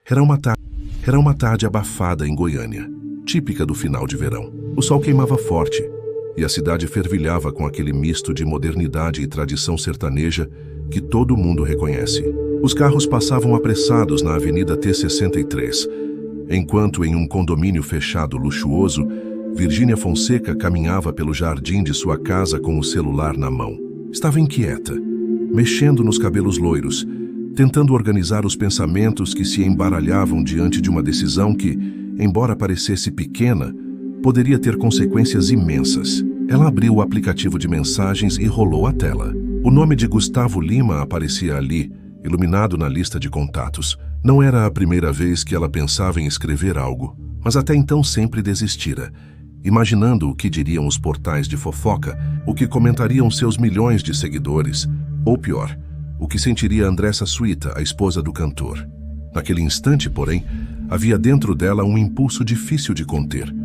Era uma tarde abafada em Goiânia, típica do final de verão. O sol queimava forte e a cidade fervilhava com aquele misto de modernidade e tradição sertaneja que todo mundo reconhece. Os carros passavam apressados na Avenida T63, enquanto em um condomínio fechado luxuoso, Virgínia Fonseca caminhava pelo jardim de sua casa com o celular na mão. Estava inquieta, mexendo nos cabelos loiros, tentando organizar os pensamentos que se embaralhavam diante de uma decisão que, embora parecesse pequena, poderia ter consequências imensas. Ela abriu o aplicativo de mensagens e rolou a tela. O nome de Gustavo Lima aparecia ali, iluminado na lista de contatos. Não era a primeira vez que ela pensava em escrever algo, mas até então sempre desistira, imaginando o que diriam os portais de fofoca, o que comentariam seus milhões de seguidores, ou pior, o que sentiria Andressa Suíta, a esposa do cantor. Naquele instante, porém, havia dentro dela um impulso difícil de conter.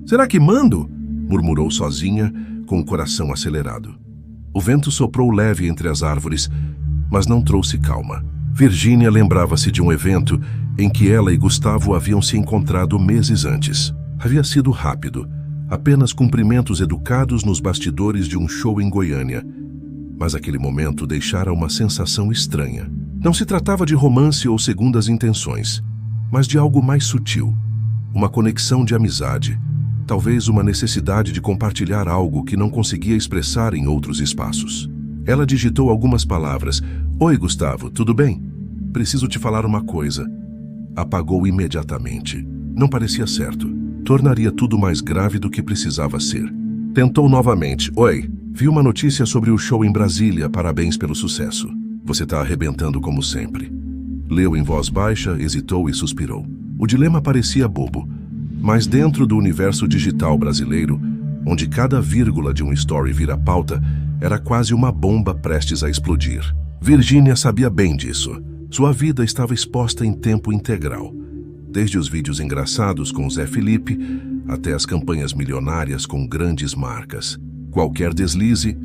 "Será que mando?" murmurou sozinha, com o coração acelerado. O vento soprou leve entre as árvores, mas não trouxe calma. Virgínia lembrava-se de um evento em que ela e Gustavo haviam se encontrado meses antes. Havia sido rápido, apenas cumprimentos educados nos bastidores de um show em Goiânia. Mas aquele momento deixara uma sensação estranha. Não se tratava de romance ou segundas intenções, mas de algo mais sutil. Uma conexão de amizade, talvez uma necessidade de compartilhar algo que não conseguia expressar em outros espaços. Ela digitou algumas palavras. "Oi, Gustavo, tudo bem? Preciso te falar uma coisa." Apagou imediatamente. Não parecia certo. Tornaria tudo mais grave do que precisava ser. Tentou novamente. "Oi, vi uma notícia sobre o show em Brasília, parabéns pelo sucesso. Você tá arrebentando como sempre." Leu em voz baixa, hesitou e suspirou. O dilema parecia bobo, mas dentro do universo digital brasileiro, onde cada vírgula de um story vira pauta, era quase uma bomba prestes a explodir. Virgínia sabia bem disso. Sua vida estava exposta em tempo integral. Desde os vídeos engraçados com Zé Felipe, até as campanhas milionárias com grandes marcas. Qualquer deslize,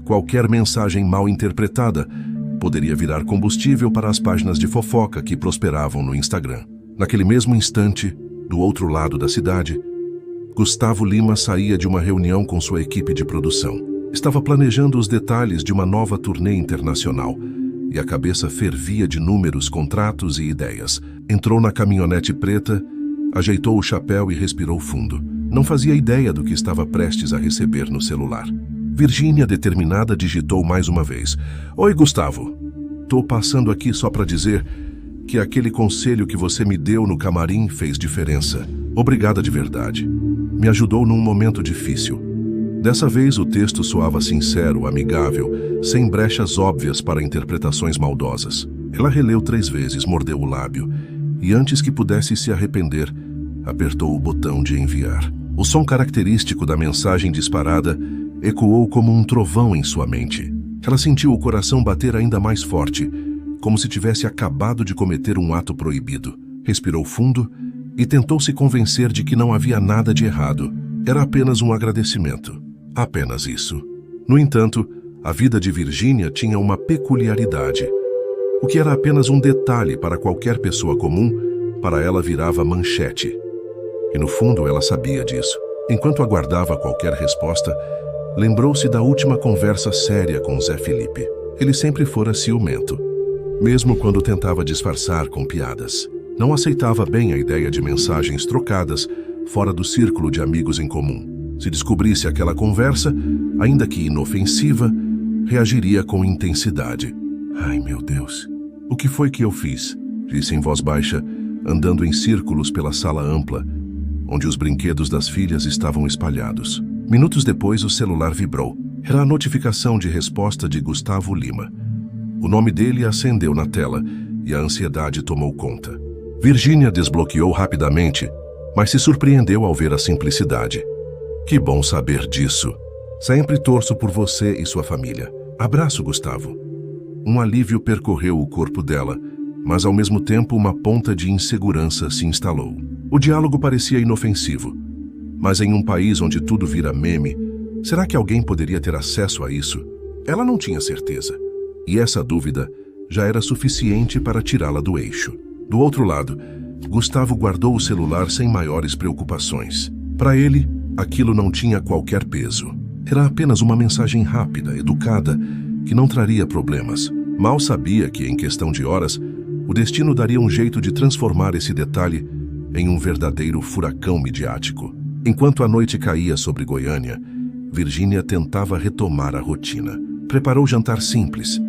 qualquer mensagem mal interpretada, poderia virar combustível para as páginas de fofoca que prosperavam no Instagram. Naquele mesmo instante, do outro lado da cidade, Gustavo Lima saía de uma reunião com sua equipe de produção. Estava planejando os detalhes de uma nova turnê internacional, e a cabeça fervia de números, contratos e ideias. Entrou na caminhonete preta, ajeitou o chapéu e respirou fundo. Não fazia ideia do que estava prestes a receber no celular. Virgínia, determinada, digitou mais uma vez. "Oi, Gustavo. Tô passando aqui só para dizer que aquele conselho que você me deu no camarim fez diferença. Obrigada de verdade. Me ajudou num momento difícil." Dessa vez o texto soava sincero, amigável, sem brechas óbvias para interpretações maldosas. Ela releu 3 vezes, mordeu o lábio e, antes que pudesse se arrepender, apertou o botão de enviar. O som característico da mensagem disparada ecoou como um trovão em sua mente. Ela sentiu o coração bater ainda mais forte, como se tivesse acabado de cometer um ato proibido. Respirou fundo e tentou se convencer de que não havia nada de errado. Era apenas um agradecimento. Apenas isso. No entanto, a vida de Virgínia tinha uma peculiaridade. O que era apenas um detalhe para qualquer pessoa comum, para ela virava manchete. E no fundo ela sabia disso. Enquanto aguardava qualquer resposta, lembrou-se da última conversa séria com Zé Felipe. Ele sempre fora ciumento, mesmo quando tentava disfarçar com piadas. Não aceitava bem a ideia de mensagens trocadas fora do círculo de amigos em comum. Se descobrisse aquela conversa, ainda que inofensiva, reagiria com intensidade. "Ai, meu Deus, o que foi que eu fiz?" disse em voz baixa, andando em círculos pela sala ampla, onde os brinquedos das filhas estavam espalhados. Minutos depois, o celular vibrou. Era a notificação de resposta de Gustavo Lima. O nome dele acendeu na tela e a ansiedade tomou conta. Virgínia desbloqueou rapidamente, mas se surpreendeu ao ver a simplicidade. "Que bom saber disso. Sempre torço por você e sua família. Abraço, Gustavo." Um alívio percorreu o corpo dela, mas ao mesmo tempo uma ponta de insegurança se instalou. O diálogo parecia inofensivo, mas em um país onde tudo vira meme, será que alguém poderia ter acesso a isso? Ela não tinha certeza. E essa dúvida já era suficiente para tirá-la do eixo. Do outro lado, Gustavo guardou o celular sem maiores preocupações. Para ele, aquilo não tinha qualquer peso. Era apenas uma mensagem rápida, educada, que não traria problemas. Mal sabia que, em questão de horas, o destino daria um jeito de transformar esse detalhe em um verdadeiro furacão midiático. Enquanto a noite caía sobre Goiânia, Virgínia tentava retomar a rotina. Preparou jantar simples,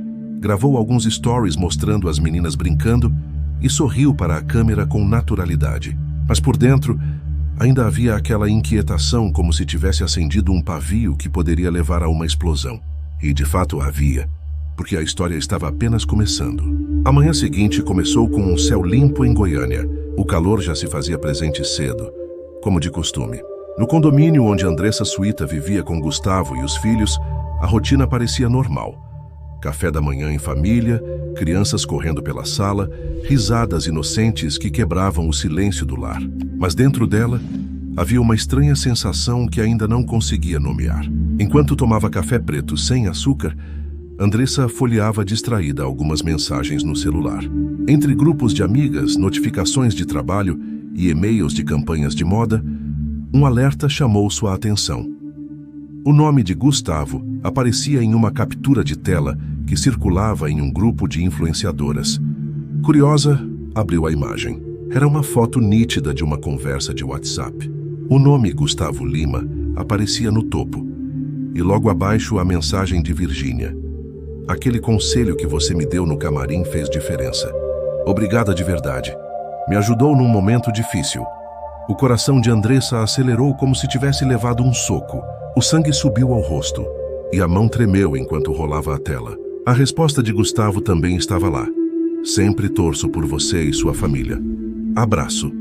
gravou alguns stories mostrando as meninas brincando e sorriu para a câmera com naturalidade. Mas por dentro, ainda havia aquela inquietação, como se tivesse acendido um pavio que poderia levar a uma explosão. E de fato havia, porque a história estava apenas começando. A manhã seguinte começou com um céu limpo em Goiânia. O calor já se fazia presente cedo, como de costume. No condomínio onde Andressa Suíta vivia com Gustavo e os filhos, a rotina parecia normal. Café da manhã em família, crianças correndo pela sala, risadas inocentes que quebravam o silêncio do lar. Mas dentro dela, havia uma estranha sensação que ainda não conseguia nomear. Enquanto tomava café preto sem açúcar, Andressa folheava distraída algumas mensagens no celular. Entre grupos de amigas, notificações de trabalho e e-mails de campanhas de moda, um alerta chamou sua atenção. O nome de Gustavo aparecia em uma captura de tela que circulava em um grupo de influenciadoras. Curiosa, abriu a imagem. Era uma foto nítida de uma conversa de WhatsApp. O nome Gustavo Lima aparecia no topo, e logo abaixo a mensagem de Virgínia. Aquele conselho que você me deu no camarim fez diferença. Obrigada de verdade. Me ajudou num momento difícil. O coração de Andressa acelerou como se tivesse levado um soco. O sangue subiu ao rosto e a mão tremeu enquanto rolava a tela. A resposta de Gustavo também estava lá. Sempre torço por você e sua família. Abraço.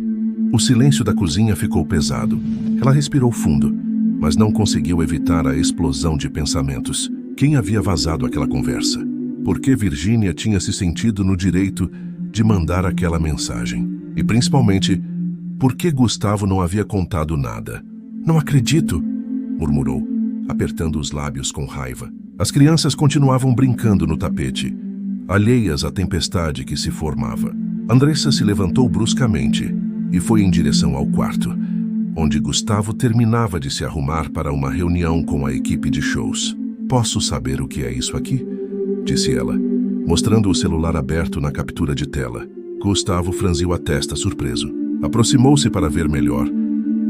O silêncio da cozinha ficou pesado. Ela respirou fundo, mas não conseguiu evitar a explosão de pensamentos. Quem havia vazado aquela conversa? Por que Virgínia tinha se sentido no direito de mandar aquela mensagem? E principalmente, por que Gustavo não havia contado nada? Não acredito, murmurou, apertando os lábios com raiva. As crianças continuavam brincando no tapete, alheias à tempestade que se formava. Andressa se levantou bruscamente e foi em direção ao quarto, onde Gustavo terminava de se arrumar para uma reunião com a equipe de shows. Posso saber o que é isso aqui? Disse ela, mostrando o celular aberto na captura de tela. Gustavo franziu a testa surpreso. Aproximou-se para ver melhor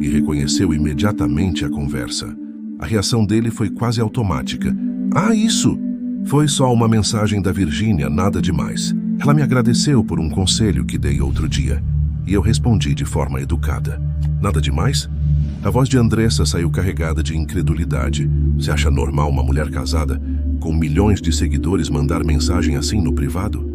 e reconheceu imediatamente a conversa. A reação dele foi quase automática. Ah, isso! Foi só uma mensagem da Virgínia, nada demais. Ela me agradeceu por um conselho que dei outro dia, e eu respondi de forma educada. Nada demais? A voz de Andressa saiu carregada de incredulidade. Você acha normal uma mulher casada, com milhões de seguidores, mandar mensagem assim no privado?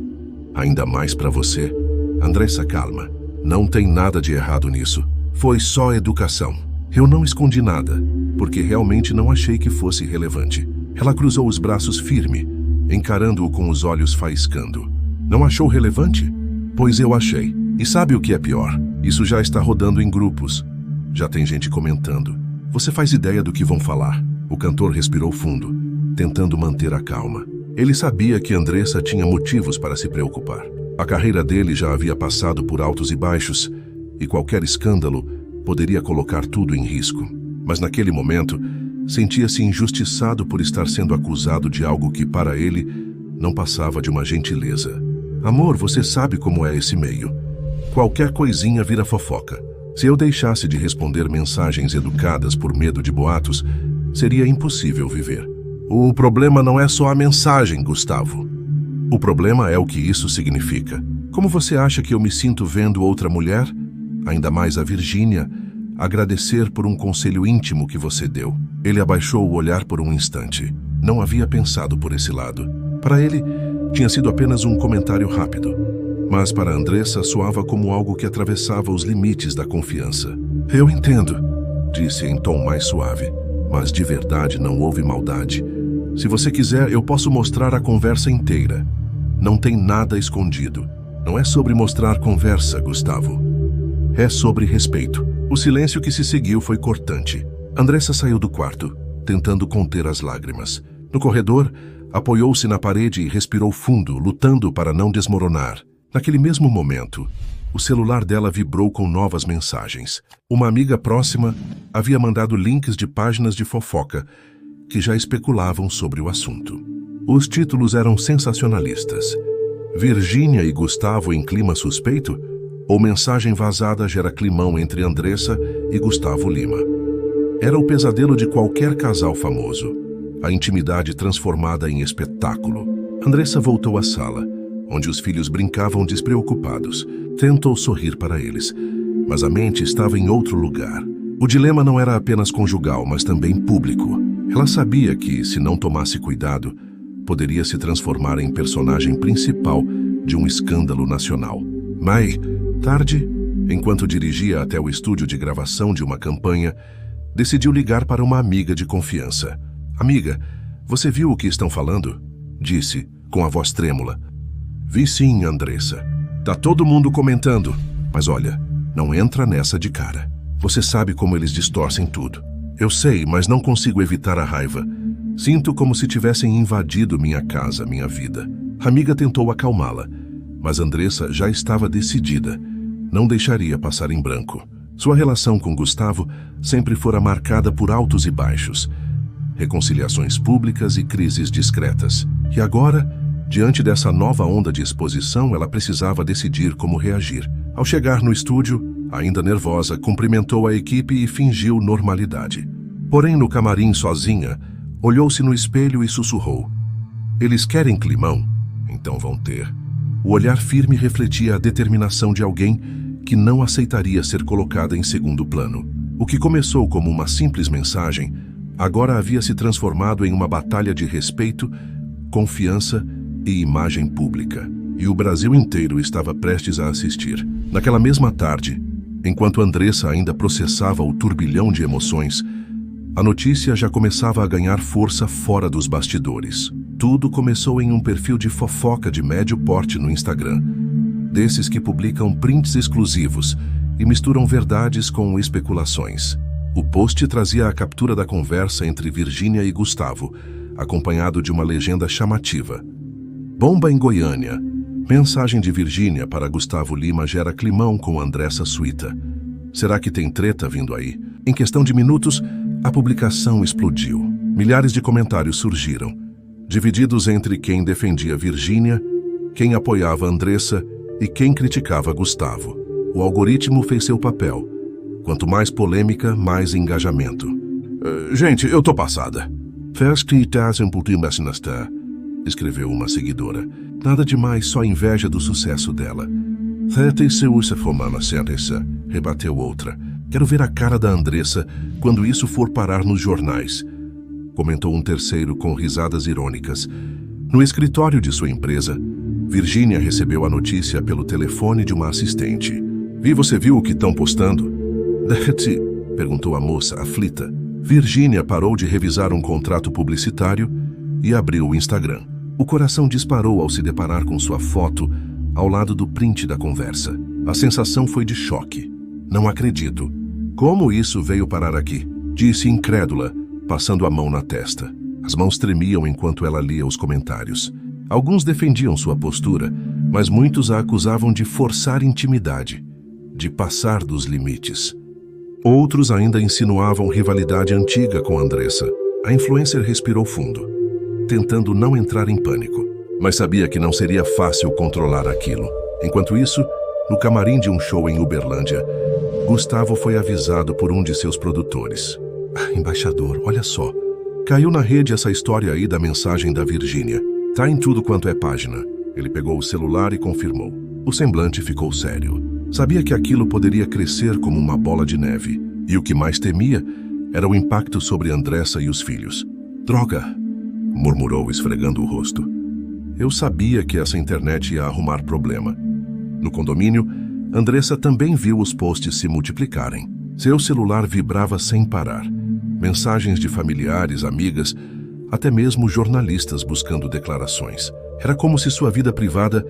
Ainda mais para você. Andressa, calma. Não tem nada de errado nisso. Foi só educação. Eu não escondi nada, porque realmente não achei que fosse relevante. Ela cruzou os braços firme, encarando-o com os olhos faiscando. Não achou relevante? Pois eu achei. E sabe o que é pior? Isso já está rodando em grupos. Já tem gente comentando. Você faz ideia do que vão falar? O cantor respirou fundo, tentando manter a calma. Ele sabia que Andressa tinha motivos para se preocupar. A carreira dele já havia passado por altos e baixos, e qualquer escândalo poderia colocar tudo em risco. Mas naquele momento, sentia-se injustiçado por estar sendo acusado de algo que, para ele, não passava de uma gentileza. Amor, você sabe como é esse meio. Qualquer coisinha vira fofoca. Se eu deixasse de responder mensagens educadas por medo de boatos, seria impossível viver. O problema não é só a mensagem, Gustavo. O problema é o que isso significa. Como você acha que eu me sinto vendo outra mulher, ainda mais a Virgínia, agradecer por um conselho íntimo que você deu? Ele abaixou o olhar por um instante. Não havia pensado por esse lado. Para ele, tinha sido apenas um comentário rápido. Mas para Andressa soava como algo que atravessava os limites da confiança. Eu entendo, disse em tom mais suave. Mas de verdade não houve maldade. Se você quiser, eu posso mostrar a conversa inteira. Não tem nada escondido. Não é sobre mostrar conversa, Gustavo. É sobre respeito. O silêncio que se seguiu foi cortante. Andressa saiu do quarto, tentando conter as lágrimas. No corredor, Apoiou-se na parede e respirou fundo, lutando para não desmoronar. Naquele mesmo momento, o celular dela vibrou com novas mensagens. Uma amiga próxima havia mandado links de páginas de fofoca que já especulavam sobre o assunto. Os títulos eram sensacionalistas. Virgínia e Gustavo em clima suspeito? Ou mensagem vazada gera climão entre Andressa e Gustavo Lima? Era o pesadelo de qualquer casal famoso. A intimidade transformada em espetáculo. Andressa voltou à sala, onde os filhos brincavam despreocupados. Tentou sorrir para eles, mas a mente estava em outro lugar. O dilema não era apenas conjugal, mas também público. Ela sabia que, se não tomasse cuidado, poderia se transformar em personagem principal de um escândalo nacional. Mais tarde, enquanto dirigia até o estúdio de gravação de uma campanha, decidiu ligar para uma amiga de confiança. "Amiga, você viu o que estão falando?" disse, com a voz trêmula. "Vi sim, Andressa. Tá todo mundo comentando. Mas olha, não entra nessa de cara. Você sabe como eles distorcem tudo. Eu sei, mas não consigo evitar a raiva. Sinto como se tivessem invadido minha casa, minha vida." A amiga tentou acalmá-la, mas Andressa já estava decidida. Não deixaria passar em branco. Sua relação com Gustavo sempre fora marcada por altos e baixos, reconciliações públicas e crises discretas. E agora, diante dessa nova onda de exposição, ela precisava decidir como reagir. Ao chegar no estúdio, ainda nervosa, cumprimentou a equipe e fingiu normalidade. Porém, no camarim sozinha, olhou-se no espelho e sussurrou: "Eles querem climão? Então vão ter." O olhar firme refletia a determinação de alguém que não aceitaria ser colocada em segundo plano. O que começou como uma simples mensagem, agora havia se transformado em uma batalha de respeito, confiança e imagem pública. E o Brasil inteiro estava prestes a assistir. Naquela mesma tarde, enquanto Andressa ainda processava o turbilhão de emoções, a notícia já começava a ganhar força fora dos bastidores. Tudo começou em um perfil de fofoca de médio porte no Instagram, desses que publicam prints exclusivos e misturam verdades com especulações. O post trazia a captura da conversa entre Virgínia e Gustavo, acompanhado de uma legenda chamativa: "Bomba em Goiânia. Mensagem de Virgínia para Gustavo Lima gera climão com Andressa Suíta. Será que tem treta vindo aí?" Em questão de minutos, a publicação explodiu. Milhares de comentários surgiram, divididos entre quem defendia Virgínia, quem apoiava Andressa e quem criticava Gustavo. O algoritmo fez seu papel. Quanto mais polêmica, mais engajamento. Gente, eu tô passada." Escreveu uma seguidora. "Nada demais, só inveja do sucesso dela." Rebateu outra. "Quero ver a cara da Andressa quando isso for parar nos jornais." Comentou um terceiro com risadas irônicas. No escritório de sua empresa, Virgínia recebeu a notícia pelo telefone de uma assistente. Você viu o que estão postando?" Perguntou a moça, aflita. Virgínia parou de revisar um contrato publicitário e abriu o Instagram. O coração disparou ao se deparar com sua foto ao lado do print da conversa. A sensação foi de choque. "Não acredito. Como isso veio parar aqui?" disse incrédula, passando a mão na testa. As mãos tremiam enquanto ela lia os comentários. Alguns defendiam sua postura, mas muitos a acusavam de forçar intimidade, de passar dos limites. Outros ainda insinuavam rivalidade antiga com Andressa. A influencer respirou fundo, tentando não entrar em pânico, mas sabia que não seria fácil controlar aquilo. Enquanto isso, no camarim de um show em Uberlândia, Gustavo foi avisado por um de seus produtores. "Embaixador, olha só. Caiu na rede essa história aí da mensagem da Virgínia. Tá em tudo quanto é página." Ele pegou o celular e confirmou. O semblante ficou sério. Sabia que aquilo poderia crescer como uma bola de neve. E o que mais temia era o impacto sobre Andressa e os filhos. "Droga!" murmurou, esfregando o rosto. "Eu sabia que essa internet ia arrumar problema." No condomínio, Andressa também viu os posts se multiplicarem. Seu celular vibrava sem parar. Mensagens de familiares, amigas, até mesmo jornalistas buscando declarações. Era como se sua vida privada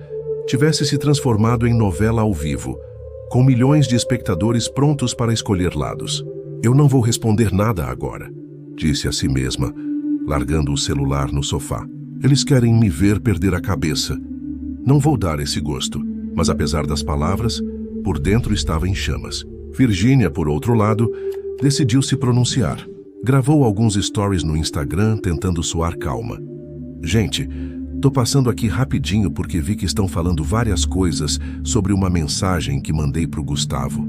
tivesse se transformado em novela ao vivo, com milhões de espectadores prontos para escolher lados. "Eu não vou responder nada agora", disse a si mesma, largando o celular no sofá. Eles querem me ver perder a cabeça. Não vou dar esse gosto. Mas apesar das palavras, por dentro estava em chamas. Virgínia, por outro lado, decidiu se pronunciar. Gravou alguns stories no Instagram tentando soar calma. Gente, tô passando aqui rapidinho porque vi que estão falando várias coisas sobre uma mensagem que mandei pro Gustavo.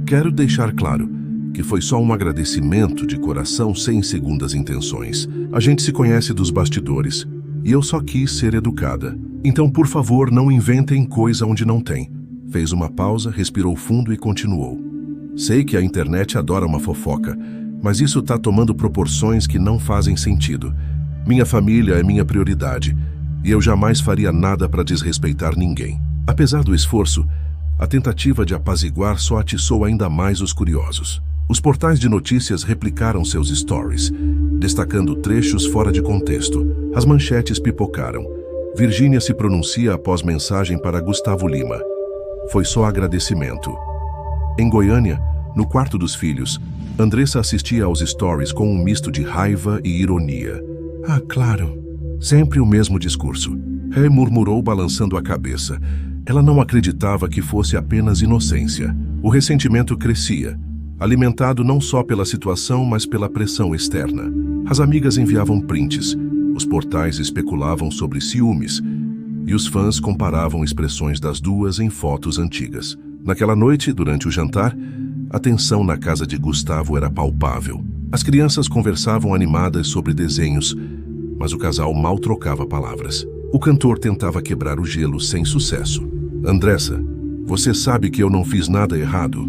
Quero deixar claro que foi só um agradecimento de coração sem segundas intenções. A gente se conhece dos bastidores e eu só quis ser educada. Então, por favor, não inventem coisa onde não tem. Fez uma pausa, respirou fundo e continuou. Sei que a internet adora uma fofoca, mas isso tá tomando proporções que não fazem sentido. Minha família é minha prioridade e eu jamais faria nada para desrespeitar ninguém. Apesar do esforço, a tentativa de apaziguar só atiçou ainda mais os curiosos. Os portais de notícias replicaram seus stories, destacando trechos fora de contexto. As manchetes pipocaram. Virgínia se pronuncia após mensagem para Gustavo Lima. Foi só agradecimento. Em Goiânia, no quarto dos filhos, Andressa assistia aos stories com um misto de raiva e ironia. Ah, claro. Sempre o mesmo discurso. Rei murmurou balançando a cabeça. Ela não acreditava que fosse apenas inocência. O ressentimento crescia, alimentado não só pela situação, mas pela pressão externa. As amigas enviavam prints, os portais especulavam sobre ciúmes, e os fãs comparavam expressões das duas em fotos antigas. Naquela noite, durante o jantar, a tensão na casa de Gustavo era palpável. As crianças conversavam animadas sobre desenhos, mas o casal mal trocava palavras. O cantor tentava quebrar o gelo sem sucesso. Andressa, você sabe que eu não fiz nada errado?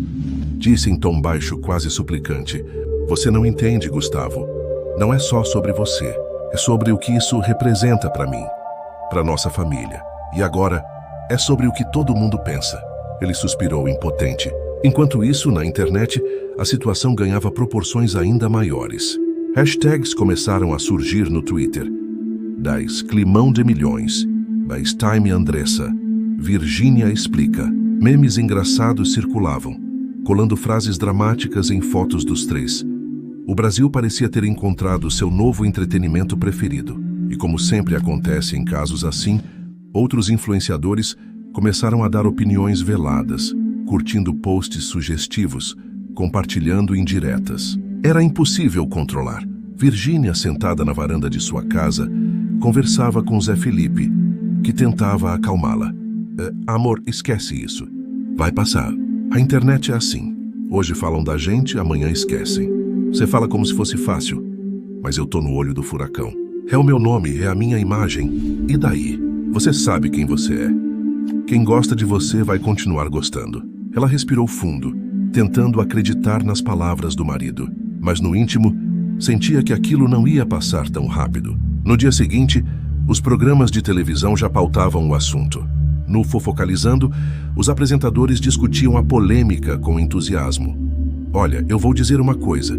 Disse em tom baixo, quase suplicante. Você não entende, Gustavo. Não é só sobre você. É sobre o que isso representa para mim, para nossa família. E agora, é sobre o que todo mundo pensa. Ele suspirou impotente. Enquanto isso, na internet, a situação ganhava proporções ainda maiores. Hashtags começaram a surgir no Twitter. Das Climão de Milhões, das Time Andressa, Virgínia explica. Memes engraçados circulavam, colando frases dramáticas em fotos dos três. O Brasil parecia ter encontrado seu novo entretenimento preferido. E como sempre acontece em casos assim, outros influenciadores começaram a dar opiniões veladas, curtindo posts sugestivos, compartilhando indiretas. Era impossível controlar. Virgínia, sentada na varanda de sua casa, conversava com Zé Felipe, que tentava acalmá-la. Amor, esquece isso. Vai passar. A internet é assim. Hoje falam da gente, amanhã esquecem. Você fala como se fosse fácil, mas eu tô no olho do furacão. É o meu nome, é a minha imagem. E daí? Você sabe quem você é. Quem gosta de você vai continuar gostando. Ela respirou fundo, tentando acreditar nas palavras do marido. Mas no íntimo, sentia que aquilo não ia passar tão rápido. No dia seguinte, os programas de televisão já pautavam o assunto. No Fofocalizando, os apresentadores discutiam a polêmica com entusiasmo. Olha, eu vou dizer uma coisa.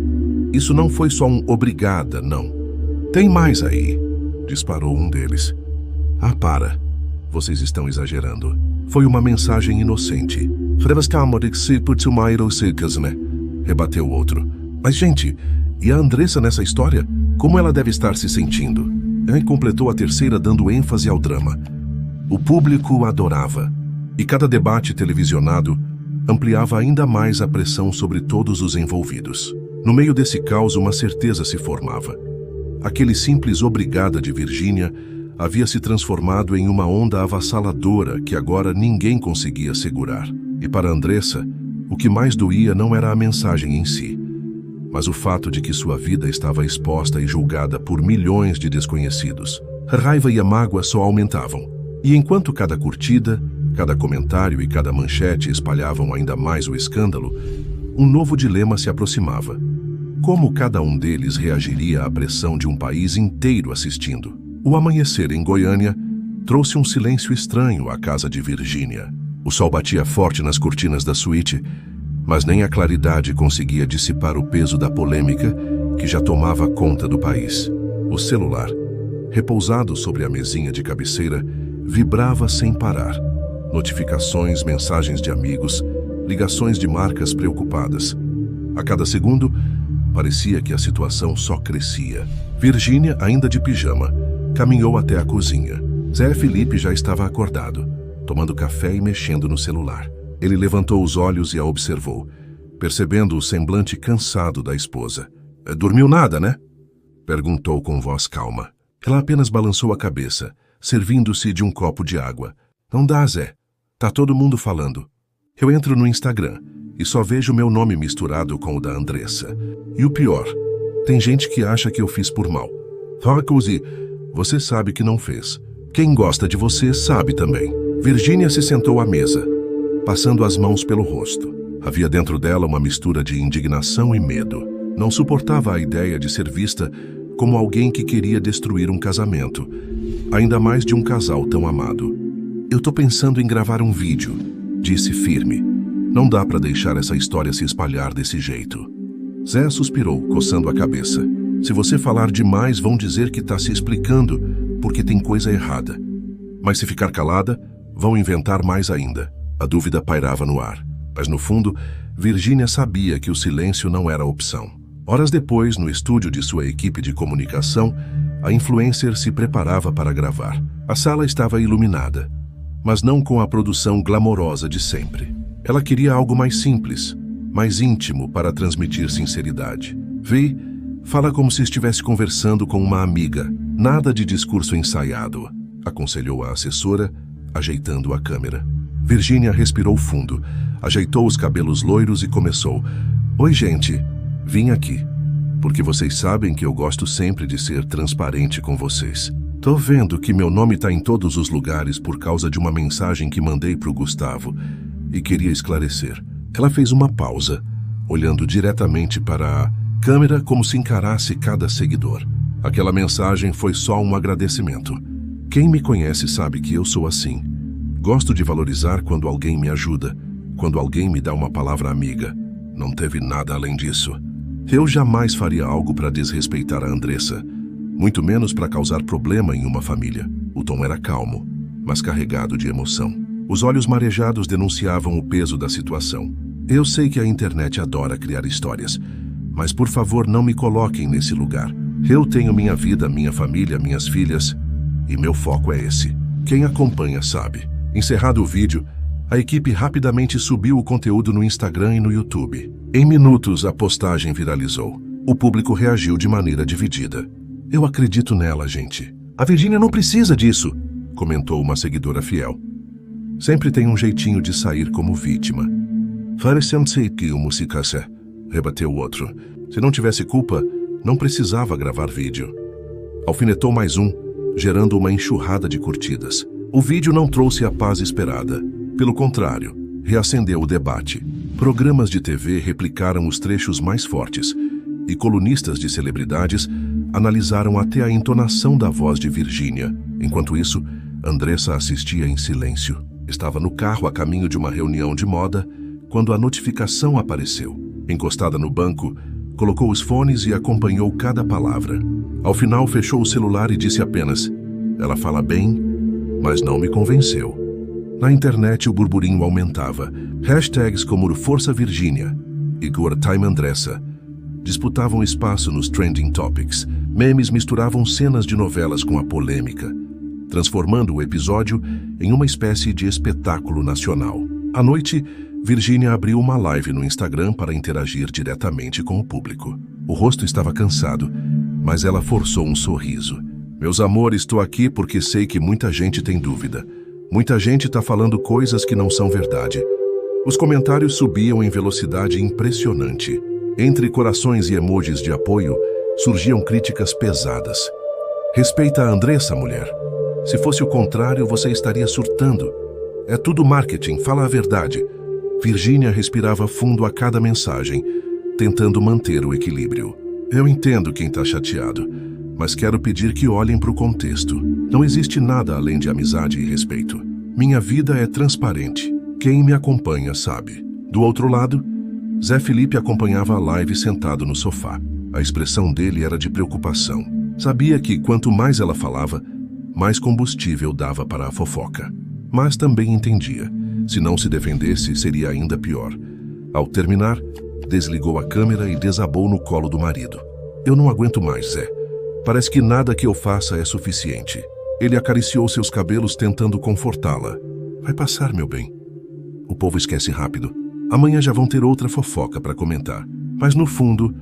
Isso não foi só um obrigada, não. Tem mais aí, disparou um deles. Ah, para. Vocês estão exagerando. Foi uma mensagem inocente. Rebateu o outro. Mas, gente, e a Andressa nessa história? Como ela deve estar se sentindo? Ele completou a terceira dando ênfase ao drama. O público adorava. E cada debate televisionado ampliava ainda mais a pressão sobre todos os envolvidos. No meio desse caos, uma certeza se formava. Aquele simples obrigada de Virgínia havia se transformado em uma onda avassaladora que agora ninguém conseguia segurar. E para Andressa, o que mais doía não era a mensagem em si, mas o fato de que sua vida estava exposta e julgada por milhões de desconhecidos. A raiva e a mágoa só aumentavam. E enquanto cada curtida, cada comentário e cada manchete espalhavam ainda mais o escândalo, um novo dilema se aproximava. Como cada um deles reagiria à pressão de um país inteiro assistindo? O amanhecer em Goiânia trouxe um silêncio estranho à casa de Virgínia. O sol batia forte nas cortinas da suíte, mas nem a claridade conseguia dissipar o peso da polêmica que já tomava conta do país. O celular, repousado sobre a mesinha de cabeceira, vibrava sem parar. Notificações, mensagens de amigos, ligações de marcas preocupadas. A cada segundo, parecia que a situação só crescia. Virgínia, ainda de pijama, Caminhou até a cozinha. Zé Felipe já estava acordado, tomando café e mexendo no celular. Ele levantou os olhos e a observou, percebendo o semblante cansado da esposa. Dormiu nada, né? Perguntou com voz calma. Ela apenas balançou a cabeça, servindo-se de um copo de água. Não dá, Zé. Tá todo mundo falando. Eu entro no Instagram e só vejo meu nome misturado com o da Andressa. E o pior, tem gente que acha que eu fiz por mal. Rocusi, você sabe que não fez. Quem gosta de você sabe também. Virgínia se sentou à mesa, passando as mãos pelo rosto. Havia dentro dela uma mistura de indignação e medo. Não suportava a ideia de ser vista como alguém que queria destruir um casamento, ainda mais de um casal tão amado. Eu tô pensando em gravar um vídeo, disse firme. Não dá para deixar essa história se espalhar desse jeito. Zé suspirou, coçando a cabeça. Se você falar demais, vão dizer que tá se explicando, porque tem coisa errada. Mas se ficar calada, vão inventar mais ainda. A dúvida pairava no ar. Mas no fundo, Virgínia sabia que o silêncio não era opção. Horas depois, no estúdio de sua equipe de comunicação, a influencer se preparava para gravar. A sala estava iluminada, mas não com a produção glamourosa de sempre. Ela queria algo mais simples, mais íntimo para transmitir sinceridade. Vi, fala como se estivesse conversando com uma amiga. Nada de discurso ensaiado, aconselhou a assessora, ajeitando a câmera. Virgínia respirou fundo, ajeitou os cabelos loiros e começou. Oi, gente. Vim aqui, porque vocês sabem que eu gosto sempre de ser transparente com vocês. Tô vendo que meu nome tá em todos os lugares por causa de uma mensagem que mandei pro Gustavo e queria esclarecer. Ela fez uma pausa, olhando diretamente para a câmera como se encarasse cada seguidor. Aquela mensagem foi só um agradecimento. Quem me conhece sabe que eu sou assim. Gosto de valorizar quando alguém me ajuda, quando alguém me dá uma palavra amiga. Não teve nada além disso. Eu jamais faria algo para desrespeitar a Andressa, muito menos para causar problema em uma família. O tom era calmo, mas carregado de emoção. Os olhos marejados denunciavam o peso da situação. Eu sei que a internet adora criar histórias, mas por favor não me coloquem nesse lugar. Eu tenho minha vida, minha família, minhas filhas, e meu foco é esse. Quem acompanha sabe. Encerrado o vídeo, a equipe rapidamente subiu o conteúdo no Instagram e no YouTube. Em minutos, a postagem viralizou. O público reagiu de maneira dividida. Eu acredito nela, gente. A Virgínia não precisa disso, comentou uma seguidora fiel. Sempre tem um jeitinho de sair como vítima. Farecendo-se que o musicasse, rebateu o outro. Se não tivesse culpa, não precisava gravar vídeo. Alfinetou mais um, gerando uma enxurrada de curtidas. O vídeo não trouxe a paz esperada. Pelo contrário, reacendeu o debate. Programas de TV replicaram os trechos mais fortes e colunistas de celebridades analisaram até a entonação da voz de Virgínia. Enquanto isso, Andressa assistia em silêncio. Estava no carro a caminho de uma reunião de moda quando a notificação apareceu. Encostada no banco, colocou os fones e acompanhou cada palavra. Ao final, fechou o celular e disse apenas: "Ela fala bem, mas não me convenceu." Na internet, o burburinho aumentava. Hashtags como Força Virgínia e Good Time Andressa disputavam espaço nos trending topics. Memes misturavam cenas de novelas com a polêmica, transformando o episódio em uma espécie de espetáculo nacional. À noite, Virgínia abriu uma live no Instagram para interagir diretamente com o público. O rosto estava cansado, mas ela forçou um sorriso. "Meus amores, estou aqui porque sei que muita gente tem dúvida. Muita gente está falando coisas que não são verdade." Os comentários subiam em velocidade impressionante. Entre corações e emojis de apoio, surgiam críticas pesadas. "Respeita a Andressa, mulher. Se fosse o contrário, você estaria surtando. É tudo marketing, fala a verdade." Virgínia respirava fundo a cada mensagem, tentando manter o equilíbrio. "Eu entendo quem está chateado, mas quero pedir que olhem para o contexto. Não existe nada além de amizade e respeito. Minha vida é transparente. Quem me acompanha sabe." Do outro lado, Zé Felipe acompanhava a live sentado no sofá. A expressão dele era de preocupação. Sabia que quanto mais ela falava, mais combustível dava para a fofoca. Mas também entendia. Se não se defendesse, seria ainda pior. Ao terminar, desligou a câmera e desabou no colo do marido. "Eu não aguento mais, Zé. Parece que nada que eu faça é suficiente. Ele acariciou seus cabelos tentando confortá-la. Vai passar, meu bem. O povo esquece rápido. Amanhã já vão ter outra fofoca para comentar. Mas no fundo,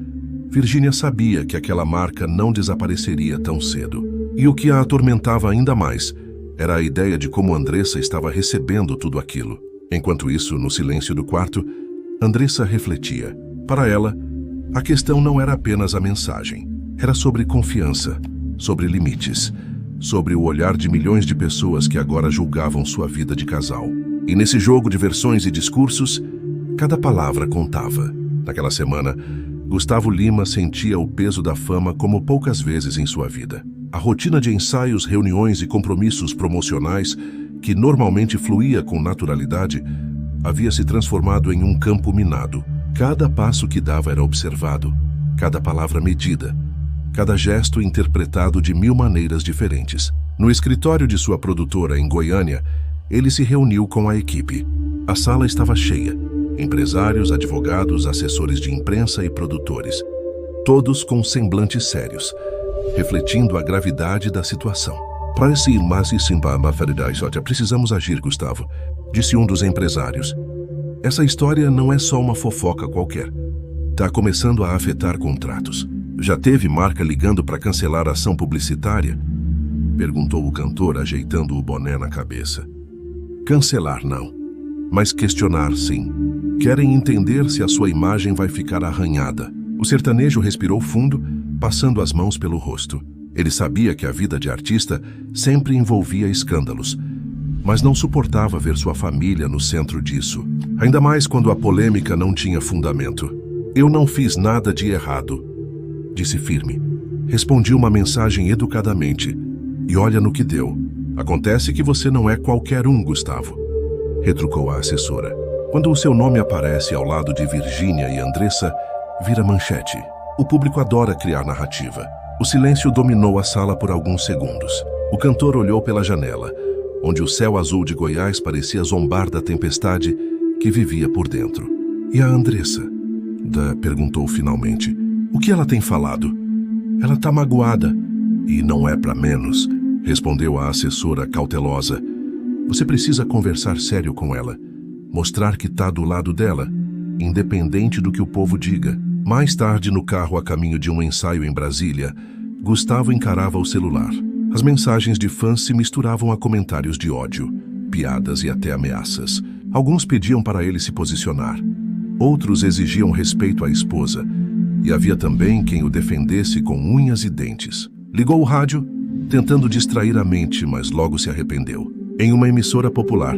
Virgínia sabia que aquela marca não desapareceria tão cedo. E o que a atormentava ainda mais era a ideia de como Andressa estava recebendo tudo aquilo. Enquanto isso, no silêncio do quarto, Andressa refletia. Para ela, a questão não era apenas a mensagem. Era sobre confiança, sobre limites, sobre o olhar de milhões de pessoas que agora julgavam sua vida de casal. E nesse jogo de versões e discursos, cada palavra contava. Naquela semana, Gustavo Lima sentia o peso da fama como poucas vezes em sua vida. A rotina de ensaios, reuniões e compromissos promocionais, que normalmente fluía com naturalidade, havia se transformado em um campo minado. Cada passo que dava era observado, cada palavra medida, cada gesto interpretado de 1000 maneiras diferentes. No escritório de sua produtora em Goiânia, ele se reuniu com a equipe. A sala estava cheia. Empresários, advogados, assessores de imprensa e produtores. Todos com semblantes sérios, refletindo a gravidade da situação. Parece mais precisamos agir, Gustavo, disse um dos empresários. Essa história não é só uma fofoca qualquer. Está começando a afetar contratos. Já teve marca ligando para cancelar a ação publicitária? Perguntou o cantor, ajeitando o boné na cabeça. Cancelar não, mas questionar sim. Querem entender se a sua imagem vai ficar arranhada. O sertanejo respirou fundo, passando as mãos pelo rosto. Ele sabia que a vida de artista sempre envolvia escândalos, mas não suportava ver sua família no centro disso. Ainda mais quando a polêmica não tinha fundamento. Eu não fiz nada de errado, disse firme. Respondi uma mensagem educadamente. E olha no que deu. Acontece que você não é qualquer um, Gustavo, retrucou a assessora. Quando o seu nome aparece ao lado de Virgínia e Andressa, vira manchete. O público adora criar narrativa. O silêncio dominou a sala por alguns segundos. O cantor olhou pela janela, onde o céu azul de Goiás parecia zombar da tempestade que vivia por dentro. E a Andressa? Perguntou finalmente. O que ela tem falado? Ela tá magoada. E não é para menos, respondeu a assessora cautelosa. Você precisa conversar sério com ela. Mostrar que tá do lado dela, independente do que o povo diga. Mais tarde, no carro a caminho de um ensaio em Brasília, Gustavo encarava o celular. As mensagens de fãs se misturavam a comentários de ódio, piadas e até ameaças. Alguns pediam para ele se posicionar. Outros exigiam respeito à esposa. E havia também quem o defendesse com unhas e dentes. Ligou o rádio, tentando distrair a mente, mas logo se arrependeu. Em uma emissora popular,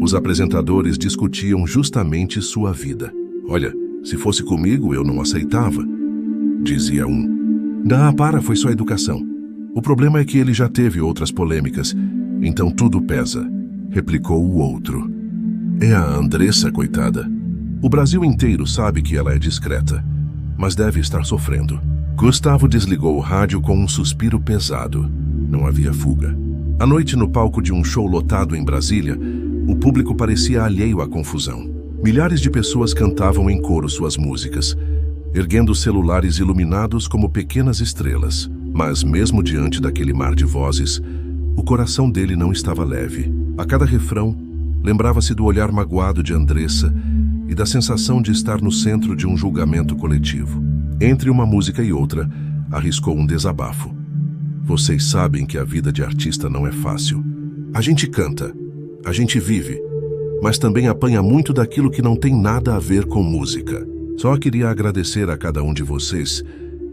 os apresentadores discutiam justamente sua vida. Olha, se fosse comigo, eu não aceitava, dizia um. Foi só educação. O problema é que ele já teve outras polêmicas, então tudo pesa, replicou o outro. É a Andressa, coitada. O Brasil inteiro sabe que ela é discreta, mas deve estar sofrendo. Gustavo desligou o rádio com um suspiro pesado. Não havia fuga. À noite, no palco de um show lotado em Brasília, o público parecia alheio à confusão. Milhares de pessoas cantavam em coro suas músicas, erguendo celulares iluminados como pequenas estrelas. Mas, mesmo diante daquele mar de vozes, o coração dele não estava leve. A cada refrão, lembrava-se do olhar magoado de Andressa e da sensação de estar no centro de um julgamento coletivo. Entre uma música e outra, arriscou um desabafo. Vocês sabem que a vida de artista não é fácil. A gente canta, a gente vive, mas também apanha muito daquilo que não tem nada a ver com música. Só queria agradecer a cada um de vocês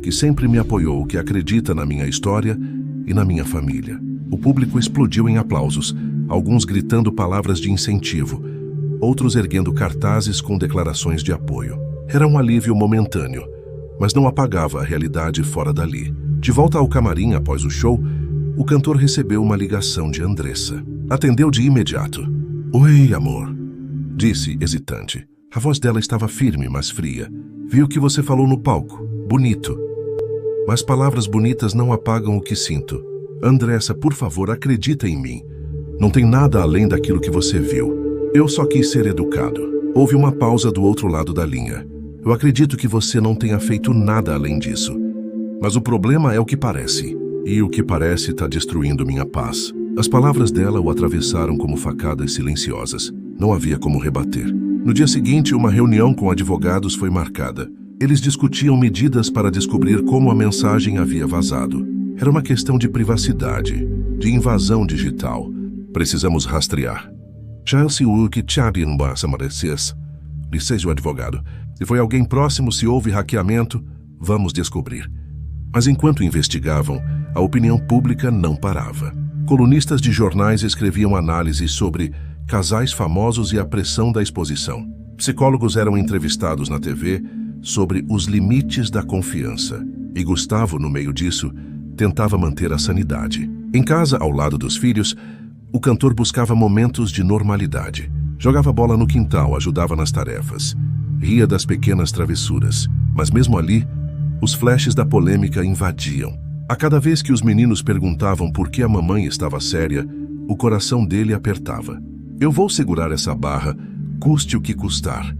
que sempre me apoiou, que acredita na minha história e na minha família. O público explodiu em aplausos, alguns gritando palavras de incentivo, outros erguendo cartazes com declarações de apoio. Era um alívio momentâneo, mas não apagava a realidade fora dali. De volta ao camarim após o show, o cantor recebeu uma ligação de Andressa. Atendeu de imediato. Oi, amor, disse, hesitante. A voz dela estava firme, mas fria. Vi o que você falou no palco. Bonito. Mas palavras bonitas não apagam o que sinto. Andressa, por favor, acredita em mim. Não tem nada além daquilo que você viu. Eu só quis ser educado. Houve uma pausa do outro lado da linha. Eu acredito que você não tenha feito nada além disso. Mas o problema é o que parece. E o que parece está destruindo minha paz. As palavras dela o atravessaram como facadas silenciosas. Não havia como rebater. No dia seguinte, uma reunião com advogados foi marcada. Eles discutiam medidas para descobrir como a mensagem havia vazado. Era uma questão de privacidade, de invasão digital. Precisamos rastrear. Chance o que Chadin Basamareces, disse o advogado. Se foi alguém próximo, se houve hackeamento, vamos descobrir. Mas enquanto investigavam, a opinião pública não parava. Colunistas de jornais escreviam análises sobre casais famosos e a pressão da exposição. Psicólogos eram entrevistados na TV sobre os limites da confiança. E Gustavo, no meio disso, tentava manter a sanidade. Em casa, ao lado dos filhos, o cantor buscava momentos de normalidade. Jogava bola no quintal, ajudava nas tarefas. Ria das pequenas travessuras. Mas mesmo ali, os flashes da polêmica invadiam. A cada vez que os meninos perguntavam por que a mamãe estava séria, o coração dele apertava. Eu vou segurar essa barra, custe o que custar,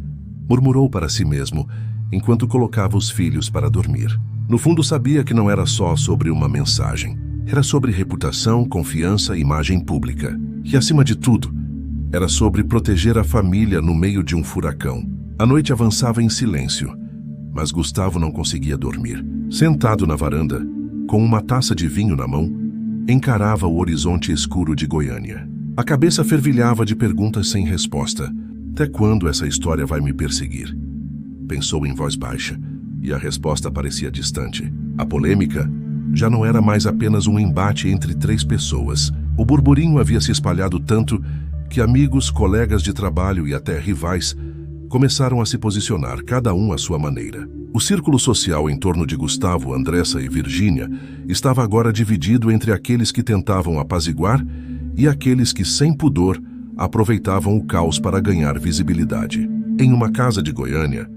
murmurou para si mesmo, enquanto colocava os filhos para dormir. No fundo sabia que não era só sobre uma mensagem. Era sobre reputação, confiança e imagem pública. E acima de tudo, era sobre proteger a família no meio de um furacão. A noite avançava em silêncio, mas Gustavo não conseguia dormir. Sentado na varanda, com uma taça de vinho na mão, encarava o horizonte escuro de Goiânia. A cabeça fervilhava de perguntas sem resposta. Até quando essa história vai me perseguir? Pensou em voz baixa, e a resposta parecia distante. A polêmica já não era mais apenas um embate entre 3 pessoas. O burburinho havia se espalhado tanto que amigos, colegas de trabalho e até rivais começaram a se posicionar, cada um à sua maneira. O círculo social em torno de Gustavo, Andressa e Virgínia estava agora dividido entre aqueles que tentavam apaziguar e aqueles que, sem pudor, aproveitavam o caos para ganhar visibilidade. Em uma casa de Goiânia,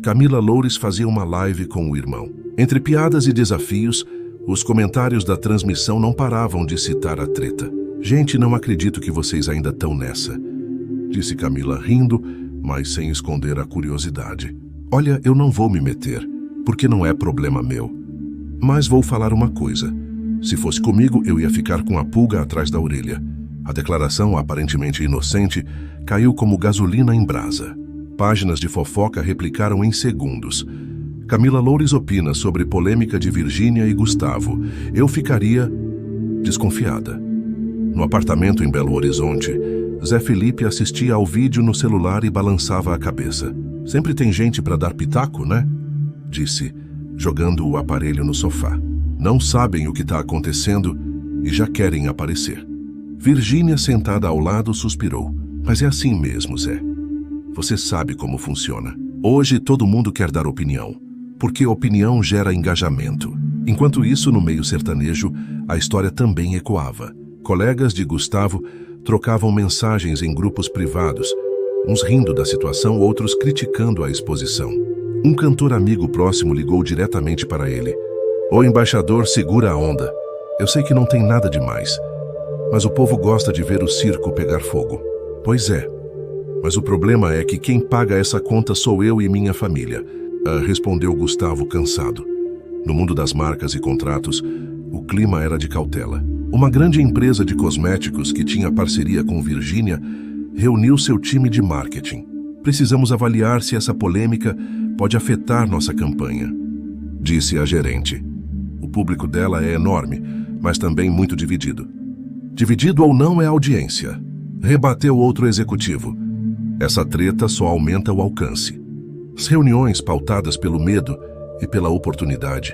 Camila Loures fazia uma live com o irmão. Entre piadas e desafios, os comentários da transmissão não paravam de citar a treta. Gente, não acredito que vocês ainda estão nessa, disse Camila rindo, mas sem esconder a curiosidade. Olha, eu não vou me meter, porque não é problema meu. Mas vou falar uma coisa. Se fosse comigo, eu ia ficar com a pulga atrás da orelha. A declaração, aparentemente inocente, caiu como gasolina em brasa. Páginas de fofoca replicaram em segundos. Camila Loures opina sobre polêmica de Virgínia e Gustavo. Eu ficaria desconfiada. No apartamento em Belo Horizonte, Zé Felipe assistia ao vídeo no celular e balançava a cabeça. Sempre tem gente para dar pitaco, né? Disse, jogando o aparelho no sofá. Não sabem o que está acontecendo e já querem aparecer. Virgínia, sentada ao lado, suspirou. Mas é assim mesmo, Zé. Você sabe como funciona. Hoje todo mundo quer dar opinião, porque opinião gera engajamento. Enquanto isso, no meio sertanejo, a história também ecoava. Colegas de Gustavo trocavam mensagens em grupos privados, uns rindo da situação, outros criticando a exposição. Um cantor amigo próximo ligou diretamente para ele. O embaixador, segura a onda. Eu sei que não tem nada demais, mas o povo gosta de ver o circo pegar fogo. Pois é, mas o problema é que quem paga essa conta sou eu e minha família, respondeu Gustavo cansado. No mundo das marcas e contratos, o clima era de cautela. Uma grande empresa de cosméticos que tinha parceria com Virgínia reuniu seu time de marketing. Precisamos avaliar se essa polêmica pode afetar nossa campanha, disse a gerente. O público dela é enorme, mas também muito dividido. Dividido ou não é audiência, rebateu outro executivo. Essa treta só aumenta o alcance. As reuniões pautadas pelo medo e pela oportunidade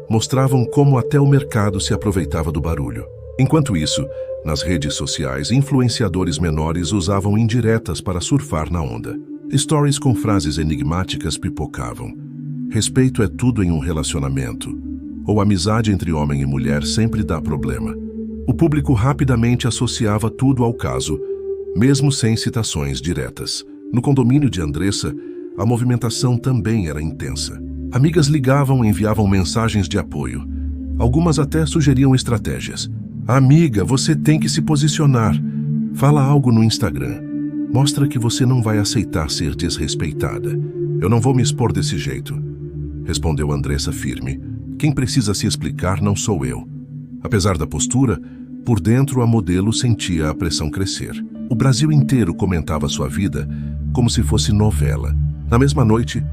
mostravam como até o mercado se aproveitava do barulho. Enquanto isso, nas redes sociais, influenciadores menores usavam indiretas para surfar na onda. Stories com frases enigmáticas pipocavam. Respeito é tudo em um relacionamento. Ou amizade entre homem e mulher sempre dá problema. O público rapidamente associava tudo ao caso, mesmo sem citações diretas. No condomínio de Andressa, a movimentação também era intensa. Amigas ligavam e enviavam mensagens de apoio. Algumas até sugeriam estratégias. Amiga, você tem que se posicionar. Fala algo no Instagram. Mostra que você não vai aceitar ser desrespeitada. Eu não vou me expor desse jeito, respondeu Andressa firme. Quem precisa se explicar não sou eu. Apesar da postura, por dentro a modelo sentia a pressão crescer. O Brasil inteiro comentava sua vida como se fosse novela. Na mesma noite,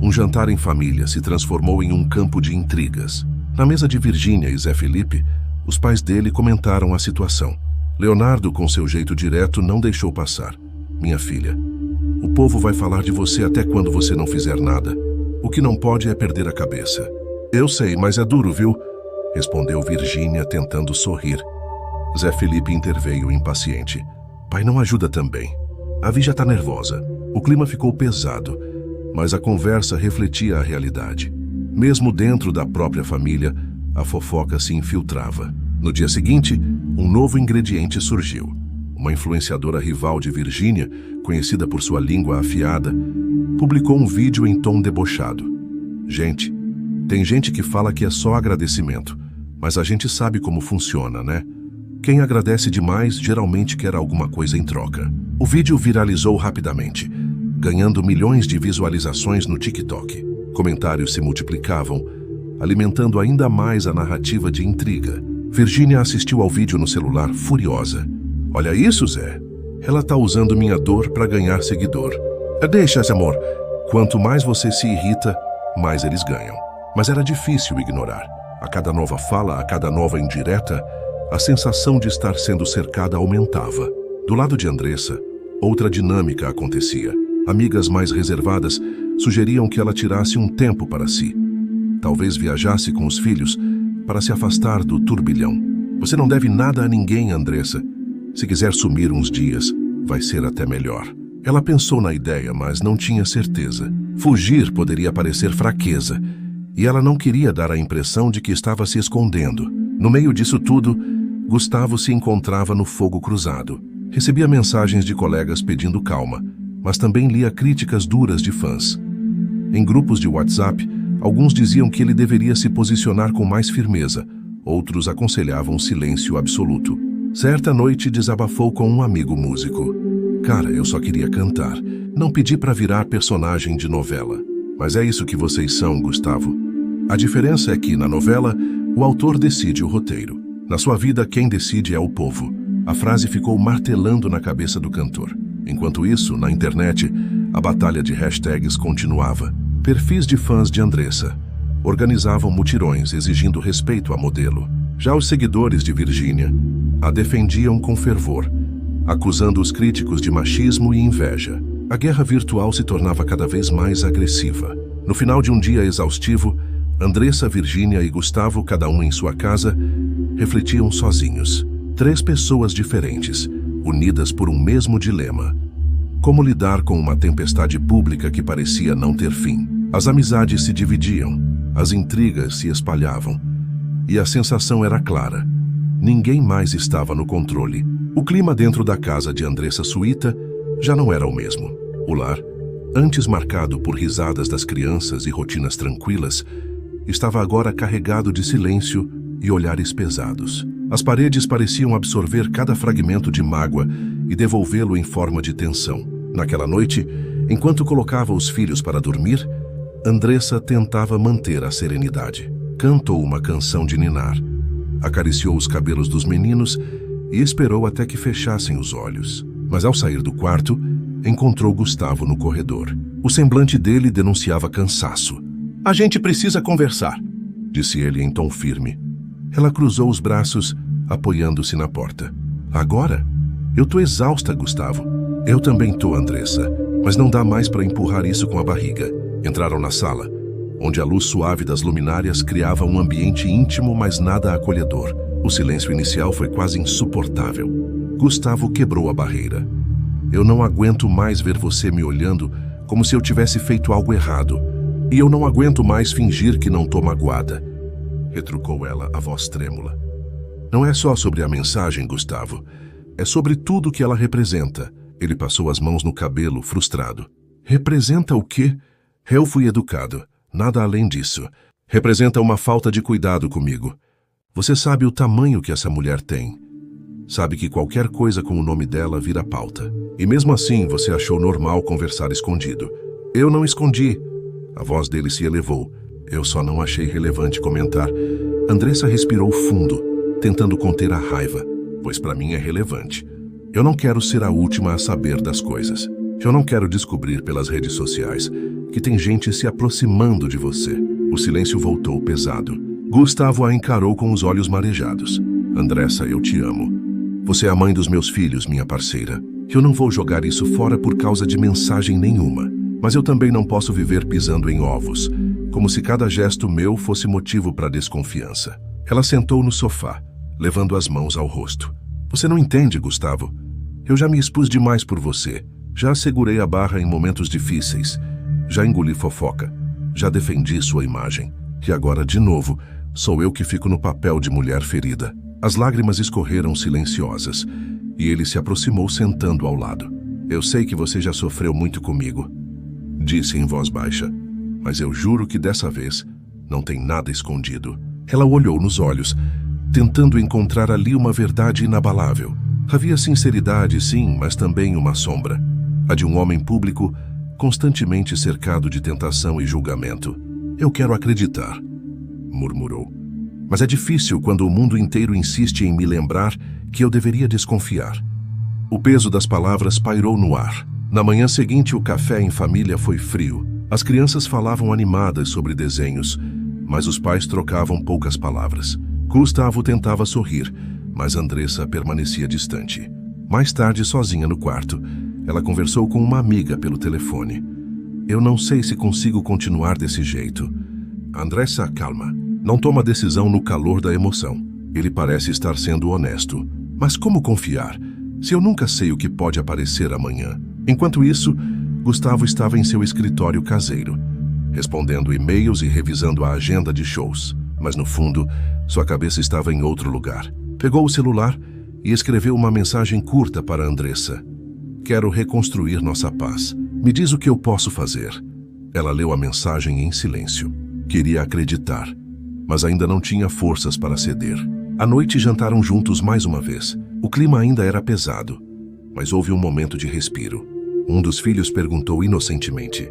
um jantar em família se transformou em um campo de intrigas. Na mesa de Virgínia e Zé Felipe, os pais dele comentaram a situação. Leonardo, com seu jeito direto, não deixou passar. Minha filha, o povo vai falar de você até quando você não fizer nada. O que não pode é perder a cabeça. Eu sei, mas é duro, viu? Respondeu Virgínia, tentando sorrir. Zé Felipe interveio impaciente. Pai, não ajuda também. A Vi já tá nervosa. O clima ficou pesado, mas a conversa refletia a realidade. Mesmo dentro da própria família, a fofoca se infiltrava. No dia seguinte, um novo ingrediente surgiu. Uma influenciadora rival de Virgínia, conhecida por sua língua afiada, publicou um vídeo em tom debochado. Gente, tem gente que fala que é só agradecimento, mas a gente sabe como funciona, né? Quem agradece demais geralmente quer alguma coisa em troca. O vídeo viralizou rapidamente, ganhando milhões de visualizações no TikTok. Comentários se multiplicavam, alimentando ainda mais a narrativa de intriga. Virgínia assistiu ao vídeo no celular, furiosa. Olha isso, Zé. Ela tá usando minha dor para ganhar seguidor. Deixa, amor. Quanto mais você se irrita, mais eles ganham. Mas era difícil ignorar. A cada nova fala, a cada nova indireta, a sensação de estar sendo cercada aumentava. Do lado de Andressa, outra dinâmica acontecia. Amigas mais reservadas sugeriam que ela tirasse um tempo para si. Talvez viajasse com os filhos para se afastar do turbilhão. Você não deve nada a ninguém, Andressa. Se quiser sumir uns dias, vai ser até melhor. Ela pensou na ideia, mas não tinha certeza. Fugir poderia parecer fraqueza, e ela não queria dar a impressão de que estava se escondendo. No meio disso tudo, Gustavo se encontrava no fogo cruzado. Recebia mensagens de colegas pedindo calma, mas também lia críticas duras de fãs. Em grupos de WhatsApp, alguns diziam que ele deveria se posicionar com mais firmeza, outros aconselhavam silêncio absoluto. Certa noite desabafou com um amigo músico. Cara, eu só queria cantar. Não pedi para virar personagem de novela. Mas é isso que vocês são, Gustavo. A diferença é que, na novela, o autor decide o roteiro. Na sua vida, quem decide é o povo. A frase ficou martelando na cabeça do cantor. Enquanto isso, na internet, a batalha de hashtags continuava. Perfis de fãs de Andressa organizavam mutirões exigindo respeito à modelo. Já os seguidores de Virgínia a defendiam com fervor, acusando os críticos de machismo e inveja. A guerra virtual se tornava cada vez mais agressiva. No final de um dia exaustivo, Andressa, Virgínia e Gustavo, cada um em sua casa, refletiam sozinhos. 3 pessoas diferentes, unidas por um mesmo dilema. Como lidar com uma tempestade pública que parecia não ter fim? As amizades se dividiam, as intrigas se espalhavam. E a sensação era clara. Ninguém mais estava no controle. O clima dentro da casa de Andressa Suíta já não era o mesmo. O lar, antes marcado por risadas das crianças e rotinas tranquilas, estava agora carregado de silêncio e olhares pesados. As paredes pareciam absorver cada fragmento de mágoa e devolvê-lo em forma de tensão. Naquela noite, enquanto colocava os filhos para dormir, Andressa tentava manter a serenidade. Cantou uma canção de ninar, acariciou os cabelos dos meninos e esperou até que fechassem os olhos. Mas ao sair do quarto, encontrou Gustavo no corredor. O semblante dele denunciava cansaço. A gente precisa conversar, disse ele em tom firme. Ela cruzou os braços, apoiando-se na porta. Agora? Eu tô exausta, Gustavo. Eu também tô, Andressa, mas não dá mais para empurrar isso com a barriga. Entraram na sala, onde a luz suave das luminárias criava um ambiente íntimo, mas nada acolhedor. O silêncio inicial foi quase insuportável. Gustavo quebrou a barreira. Eu não aguento mais ver você me olhando como se eu tivesse feito algo errado. E eu não aguento mais fingir que não tô magoada, retrucou ela, a voz trêmula. Não é só sobre a mensagem, Gustavo. É sobre tudo que ela representa. Ele passou as mãos no cabelo, frustrado. Representa o quê? Eu fui educado. Nada além disso. Representa uma falta de cuidado comigo. Você sabe o tamanho que essa mulher tem. Sabe que qualquer coisa com o nome dela vira pauta. E mesmo assim você achou normal conversar escondido. Eu não escondi. A voz dele se elevou. Eu só não achei relevante comentar. Andressa respirou fundo, tentando conter a raiva, pois para mim é relevante. Eu não quero ser a última a saber das coisas. Eu não quero descobrir pelas redes sociais que tem gente se aproximando de você. O silêncio voltou pesado. Gustavo a encarou com os olhos marejados. Andressa, eu te amo. Você é a mãe dos meus filhos, minha parceira. Eu não vou jogar isso fora por causa de mensagem nenhuma. Mas eu também não posso viver pisando em ovos, como se cada gesto meu fosse motivo para desconfiança. Ela sentou no sofá, levando as mãos ao rosto. Você não entende, Gustavo. Eu já me expus demais por você. Já segurei a barra em momentos difíceis. Já engoli fofoca. Já defendi sua imagem. E agora, de novo, sou eu que fico no papel de mulher ferida. As lágrimas escorreram silenciosas, e ele se aproximou sentando ao lado. Eu sei que você já sofreu muito comigo, disse em voz baixa, mas eu juro que dessa vez não tem nada escondido. Ela o olhou nos olhos, tentando encontrar ali uma verdade inabalável. Havia sinceridade, sim, mas também uma sombra. A de um homem público, constantemente cercado de tentação e julgamento. Eu quero acreditar, murmurou. Mas é difícil quando o mundo inteiro insiste em me lembrar que eu deveria desconfiar. O peso das palavras pairou no ar. Na manhã seguinte, o café em família foi frio. As crianças falavam animadas sobre desenhos, mas os pais trocavam poucas palavras. Gustavo tentava sorrir, mas Andressa permanecia distante. Mais tarde, sozinha no quarto, ela conversou com uma amiga pelo telefone. Eu não sei se consigo continuar desse jeito. Andressa, calma. Não toma decisão no calor da emoção. Ele parece estar sendo honesto. Mas como confiar, se eu nunca sei o que pode aparecer amanhã? Enquanto isso, Gustavo estava em seu escritório caseiro, respondendo e-mails e revisando a agenda de shows. Mas no fundo, sua cabeça estava em outro lugar. Pegou o celular e escreveu uma mensagem curta para Andressa. Quero reconstruir nossa paz. Me diz o que eu posso fazer. Ela leu a mensagem em silêncio. Queria acreditar, mas ainda não tinha forças para ceder. À noite jantaram juntos mais uma vez. O clima ainda era pesado, mas houve um momento de respiro. Um dos filhos perguntou inocentemente: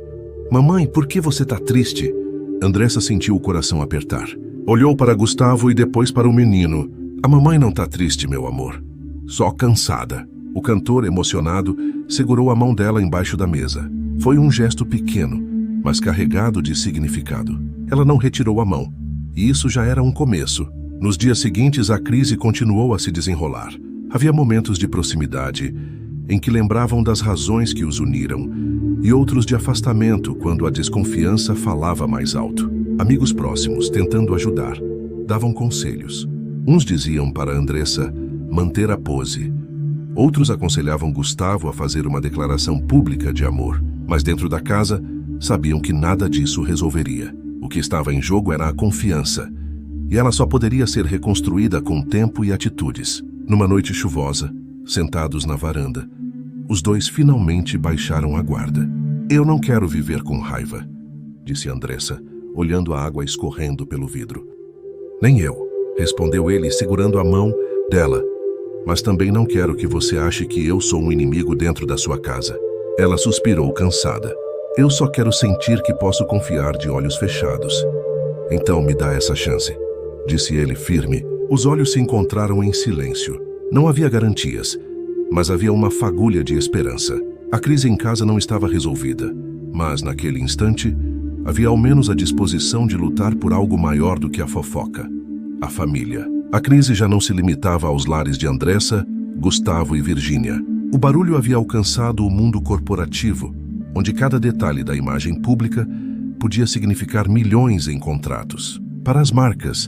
Mamãe, por que você está triste? Andressa sentiu o coração apertar. Olhou para Gustavo e depois para o menino. A mamãe não está triste, meu amor. Só cansada. O cantor, emocionado, segurou a mão dela embaixo da mesa. Foi um gesto pequeno, mas carregado de significado. Ela não retirou a mão, e isso já era um começo. Nos dias seguintes, a crise continuou a se desenrolar. Havia momentos de proximidade, em que lembravam das razões que os uniram, e outros de afastamento, quando a desconfiança falava mais alto. Amigos próximos, tentando ajudar, davam conselhos. Uns diziam para Andressa manter a pose. Outros aconselhavam Gustavo a fazer uma declaração pública de amor. Mas dentro da casa, sabiam que nada disso resolveria. O que estava em jogo era a confiança, e ela só poderia ser reconstruída com tempo e atitudes. Numa noite chuvosa, sentados na varanda, os dois finalmente baixaram a guarda. Eu não quero viver com raiva, disse Andressa, olhando a água escorrendo pelo vidro. Nem eu, respondeu ele, segurando a mão dela. Mas também não quero que você ache que eu sou um inimigo dentro da sua casa. Ela suspirou cansada. Eu só quero sentir que posso confiar de olhos fechados. Então me dá essa chance, disse ele firme. Os olhos se encontraram em silêncio. Não havia garantias, mas havia uma fagulha de esperança. A crise em casa não estava resolvida, mas naquele instante havia ao menos a disposição de lutar por algo maior do que a fofoca: a família. A crise já não se limitava aos lares de Andressa, Gustavo e Virgínia. O barulho havia alcançado o mundo corporativo, onde cada detalhe da imagem pública podia significar milhões em contratos. Para as marcas,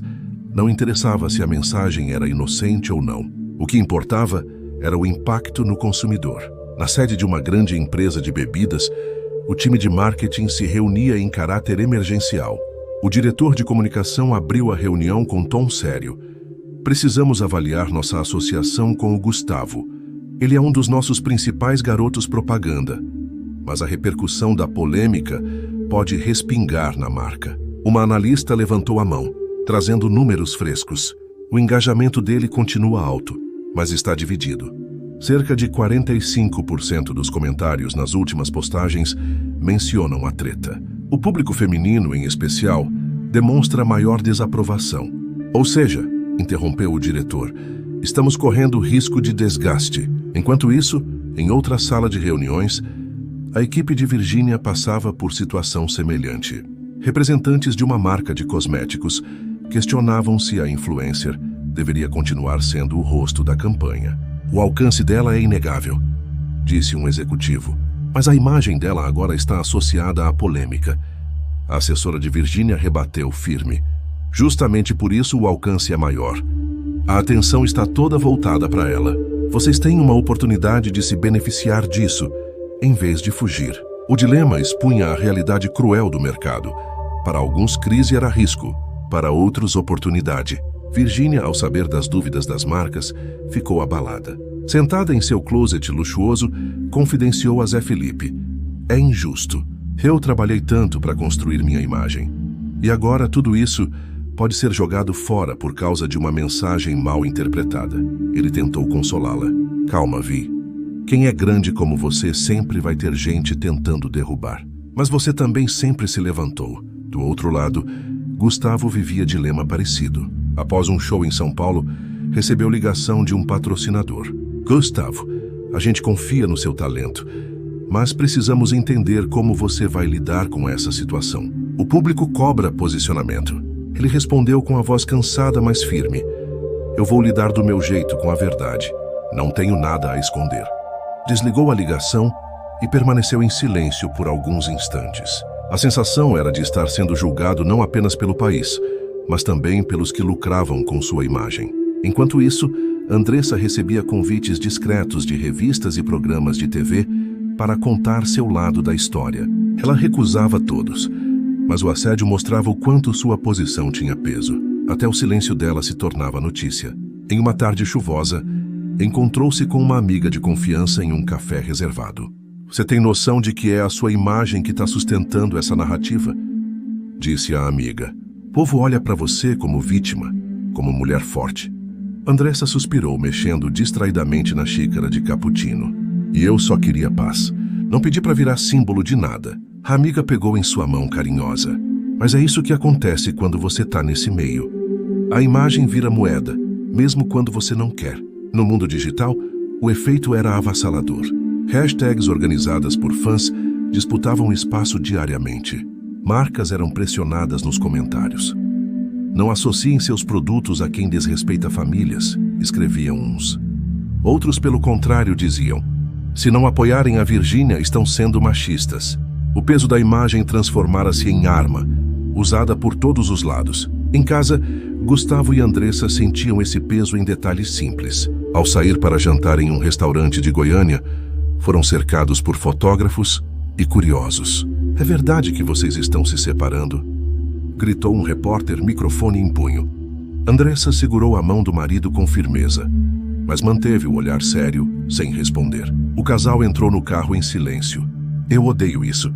não interessava se a mensagem era inocente ou não. O que importava era o impacto no consumidor. Na sede de uma grande empresa de bebidas, o time de marketing se reunia em caráter emergencial. O diretor de comunicação abriu a reunião com tom sério. Precisamos avaliar nossa associação com o Gustavo. Ele é um dos nossos principais garotos propaganda. Mas a repercussão da polêmica pode respingar na marca. Uma analista levantou a mão, trazendo números frescos. O engajamento dele continua alto, mas está dividido. Cerca de 45% dos comentários nas últimas postagens mencionam a treta. O público feminino, em especial, demonstra maior desaprovação. Ou seja, interrompeu o diretor, estamos correndo risco de desgaste. Enquanto isso, em outra sala de reuniões, a equipe de Virgínia passava por situação semelhante. Representantes de uma marca de cosméticos questionavam se a influencer deveria continuar sendo o rosto da campanha. O alcance dela é inegável, disse um executivo, mas a imagem dela agora está associada à polêmica. A assessora de Virgínia rebateu firme. Justamente por isso o alcance é maior. A atenção está toda voltada para ela. Vocês têm uma oportunidade de se beneficiar disso, em vez de fugir. O dilema expunha a realidade cruel do mercado. Para alguns, crise era risco, para outros, oportunidade. Virgínia, ao saber das dúvidas das marcas, ficou abalada. Sentada em seu closet luxuoso, confidenciou a Zé Felipe: é injusto. Eu trabalhei tanto para construir minha imagem. E agora tudo isso pode ser jogado fora por causa de uma mensagem mal interpretada. Ele tentou consolá-la. Calma, Vi. Quem é grande como você sempre vai ter gente tentando derrubar. Mas você também sempre se levantou. Do outro lado, Gustavo vivia dilema parecido. Após um show em São Paulo, recebeu ligação de um patrocinador. Gustavo, a gente confia no seu talento, mas precisamos entender como você vai lidar com essa situação. O público cobra posicionamento. Ele respondeu com a voz cansada, mas firme. Eu vou lidar do meu jeito, com a verdade. Não tenho nada a esconder. Desligou a ligação e permaneceu em silêncio por alguns instantes. A sensação era de estar sendo julgado não apenas pelo país, mas também pelos que lucravam com sua imagem. Enquanto isso, Andressa recebia convites discretos de revistas e programas de TV para contar seu lado da história. Ela recusava todos, mas o assédio mostrava o quanto sua posição tinha peso. Até o silêncio dela se tornava notícia. Em uma tarde chuvosa, encontrou-se com uma amiga de confiança em um café reservado. Você tem noção de que é a sua imagem que está sustentando essa narrativa? Disse a amiga. O povo olha para você como vítima, como mulher forte. Andressa suspirou, mexendo distraidamente na xícara de cappuccino. E eu só queria paz. Não pedi para virar símbolo de nada. A amiga pegou em sua mão carinhosa. Mas é isso que acontece quando você está nesse meio. A imagem vira moeda, mesmo quando você não quer. No mundo digital, o efeito era avassalador. Hashtags organizadas por fãs disputavam espaço diariamente. Marcas eram pressionadas nos comentários. Não associem seus produtos a quem desrespeita famílias, escreviam uns. Outros, pelo contrário, diziam: se não apoiarem a Virgínia, estão sendo machistas. O peso da imagem transformara-se em arma, usada por todos os lados. Em casa, Gustavo e Andressa sentiam esse peso em detalhes simples. Ao sair para jantar em um restaurante de Goiânia, foram cercados por fotógrafos e curiosos. É verdade que vocês estão se separando? Gritou um repórter, microfone em punho. Andressa segurou a mão do marido com firmeza, mas manteve o olhar sério, sem responder. O casal entrou no carro em silêncio. Eu odeio isso,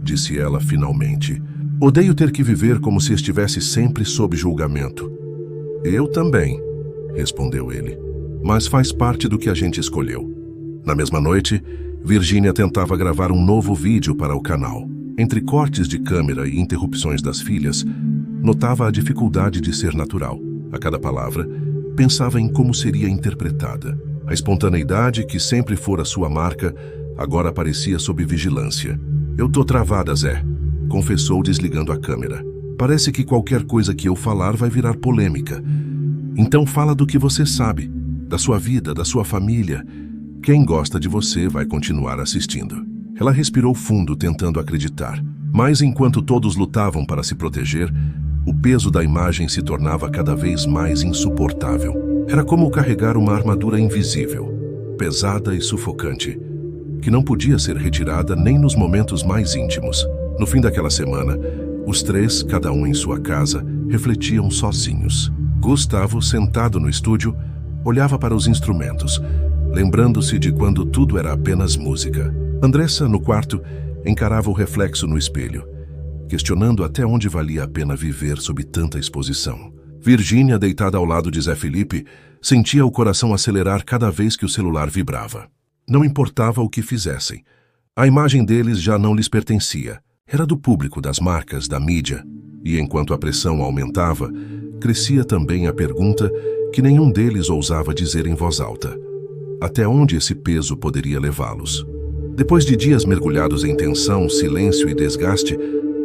disse ela finalmente. Odeio ter que viver como se estivesse sempre sob julgamento. Eu também, respondeu ele, mas faz parte do que a gente escolheu. Na mesma noite, Virgínia tentava gravar um novo vídeo para o canal. Entre cortes de câmera e interrupções das filhas, notava a dificuldade de ser natural. A cada palavra, pensava em como seria interpretada. A espontaneidade, que sempre fora sua marca, agora aparecia sob vigilância. Eu tô travada, Zé, confessou desligando a câmera. Parece que qualquer coisa que eu falar vai virar polêmica. Então fala do que você sabe, da sua vida, da sua família. Quem gosta de você vai continuar assistindo. Ela respirou fundo, tentando acreditar. Mas enquanto todos lutavam para se proteger, o peso da imagem se tornava cada vez mais insuportável. Era como carregar uma armadura invisível, pesada e sufocante, que não podia ser retirada nem nos momentos mais íntimos. No fim daquela semana, os três, cada um em sua casa, refletiam sozinhos. Gustavo, sentado no estúdio, olhava para os instrumentos, lembrando-se de quando tudo era apenas música. Andressa, no quarto, encarava o reflexo no espelho, questionando até onde valia a pena viver sob tanta exposição. Virgínia, deitada ao lado de Zé Felipe, sentia o coração acelerar cada vez que o celular vibrava. Não importava o que fizessem. A imagem deles já não lhes pertencia. Era do público, das marcas, da mídia. E enquanto a pressão aumentava, crescia também a pergunta que nenhum deles ousava dizer em voz alta: até onde esse peso poderia levá-los? Depois de dias mergulhados em tensão, silêncio e desgaste,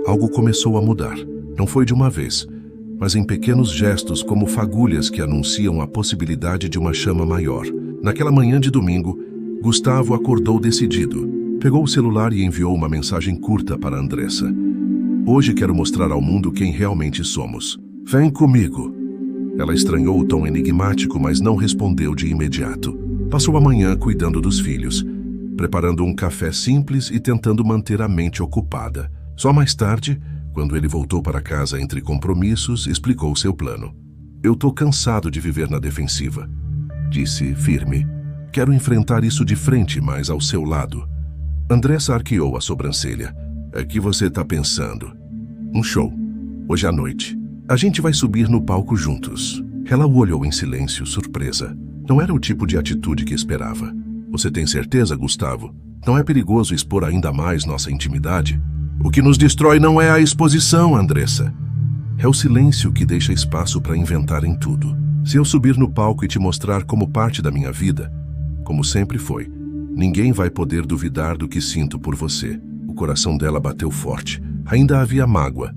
algo começou a mudar. Não foi de uma vez, mas em pequenos gestos como fagulhas que anunciam a possibilidade de uma chama maior. Naquela manhã de domingo, Gustavo acordou decidido. Pegou o celular e enviou uma mensagem curta para Andressa. Hoje quero mostrar ao mundo quem realmente somos. Vem comigo. Ela estranhou o tom enigmático, mas não respondeu de imediato. Passou a manhã cuidando dos filhos, preparando um café simples e tentando manter a mente ocupada. Só mais tarde, quando ele voltou para casa entre compromissos, explicou seu plano. Eu tô cansado de viver na defensiva, disse firme. Quero enfrentar isso de frente, mas ao seu lado. Andressa arqueou a sobrancelha. É que você tá pensando? Um show. Hoje à noite. A gente vai subir no palco juntos. Ela o olhou em silêncio, surpresa. Não era o tipo de atitude que esperava. Você tem certeza, Gustavo? Não é perigoso expor ainda mais nossa intimidade? O que nos destrói não é a exposição, Andressa. É o silêncio que deixa espaço para inventarem tudo. Se eu subir no palco e te mostrar como parte da minha vida, como sempre foi, ninguém vai poder duvidar do que sinto por você. O coração dela bateu forte. Ainda havia mágoa,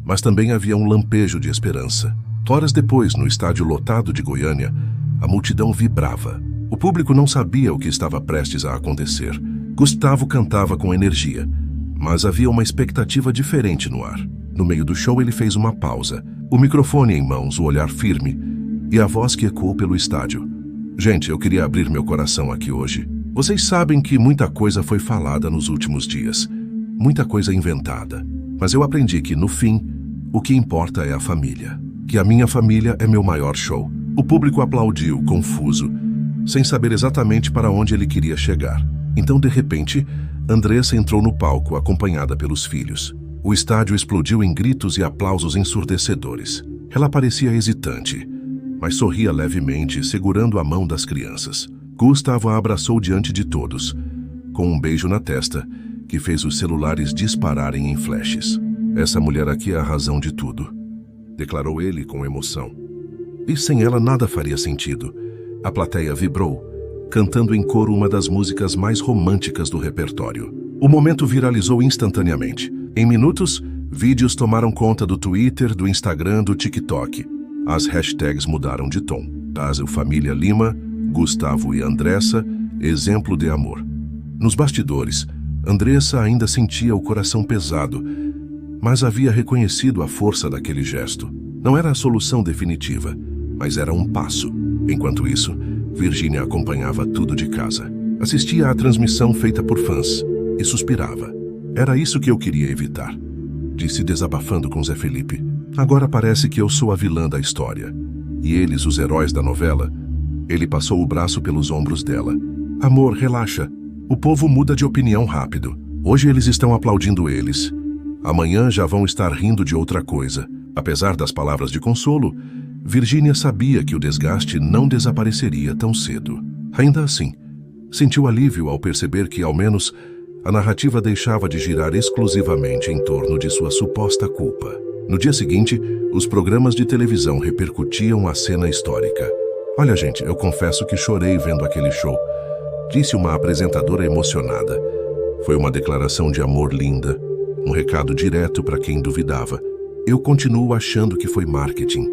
mas também havia um lampejo de esperança. Horas depois, no estádio lotado de Goiânia, a multidão vibrava. O público não sabia o que estava prestes a acontecer. Gustavo cantava com energia, mas havia uma expectativa diferente no ar. No meio do show, ele fez uma pausa, o microfone em mãos, o olhar firme, e a voz que ecoou pelo estádio. Gente, eu queria abrir meu coração aqui hoje. Vocês sabem que muita coisa foi falada nos últimos dias, muita coisa inventada. Mas eu aprendi que, no fim, o que importa é a família. Que a minha família é meu maior show. O público aplaudiu, confuso, sem saber exatamente para onde ele queria chegar. Então, de repente, Andressa entrou no palco, acompanhada pelos filhos. O estádio explodiu em gritos e aplausos ensurdecedores. Ela parecia hesitante, mas sorria levemente, segurando a mão das crianças. Gustavo a abraçou diante de todos, com um beijo na testa, que fez os celulares dispararem em flashes. Essa mulher aqui é a razão de tudo, declarou ele com emoção. E sem ela nada faria sentido. A plateia vibrou, cantando em coro uma das músicas mais românticas do repertório. O momento viralizou instantaneamente. Em minutos, vídeos tomaram conta do Twitter, do Instagram, do TikTok. As hashtags mudaram de tom. Casal Família Lima, Gustavo e Andressa, exemplo de amor. Nos bastidores, Andressa ainda sentia o coração pesado, mas havia reconhecido a força daquele gesto. Não era a solução definitiva, mas era um passo. Enquanto isso, Virgínia acompanhava tudo de casa. Assistia à transmissão feita por fãs e suspirava. Era isso que eu queria evitar, disse desabafando com Zé Felipe. Agora parece que eu sou a vilã da história, e eles os heróis da novela. Ele passou o braço pelos ombros dela. Amor, relaxa. O povo muda de opinião rápido. Hoje eles estão aplaudindo eles. Amanhã já vão estar rindo de outra coisa. Apesar das palavras de consolo, Virgínia sabia que o desgaste não desapareceria tão cedo. Ainda assim, sentiu alívio ao perceber que, ao menos, a narrativa deixava de girar exclusivamente em torno de sua suposta culpa. No dia seguinte, os programas de televisão repercutiam a cena histórica. Olha, gente, eu confesso que chorei vendo aquele show, disse uma apresentadora emocionada. Foi uma declaração de amor linda, um recado direto para quem duvidava. Eu continuo achando que foi marketing.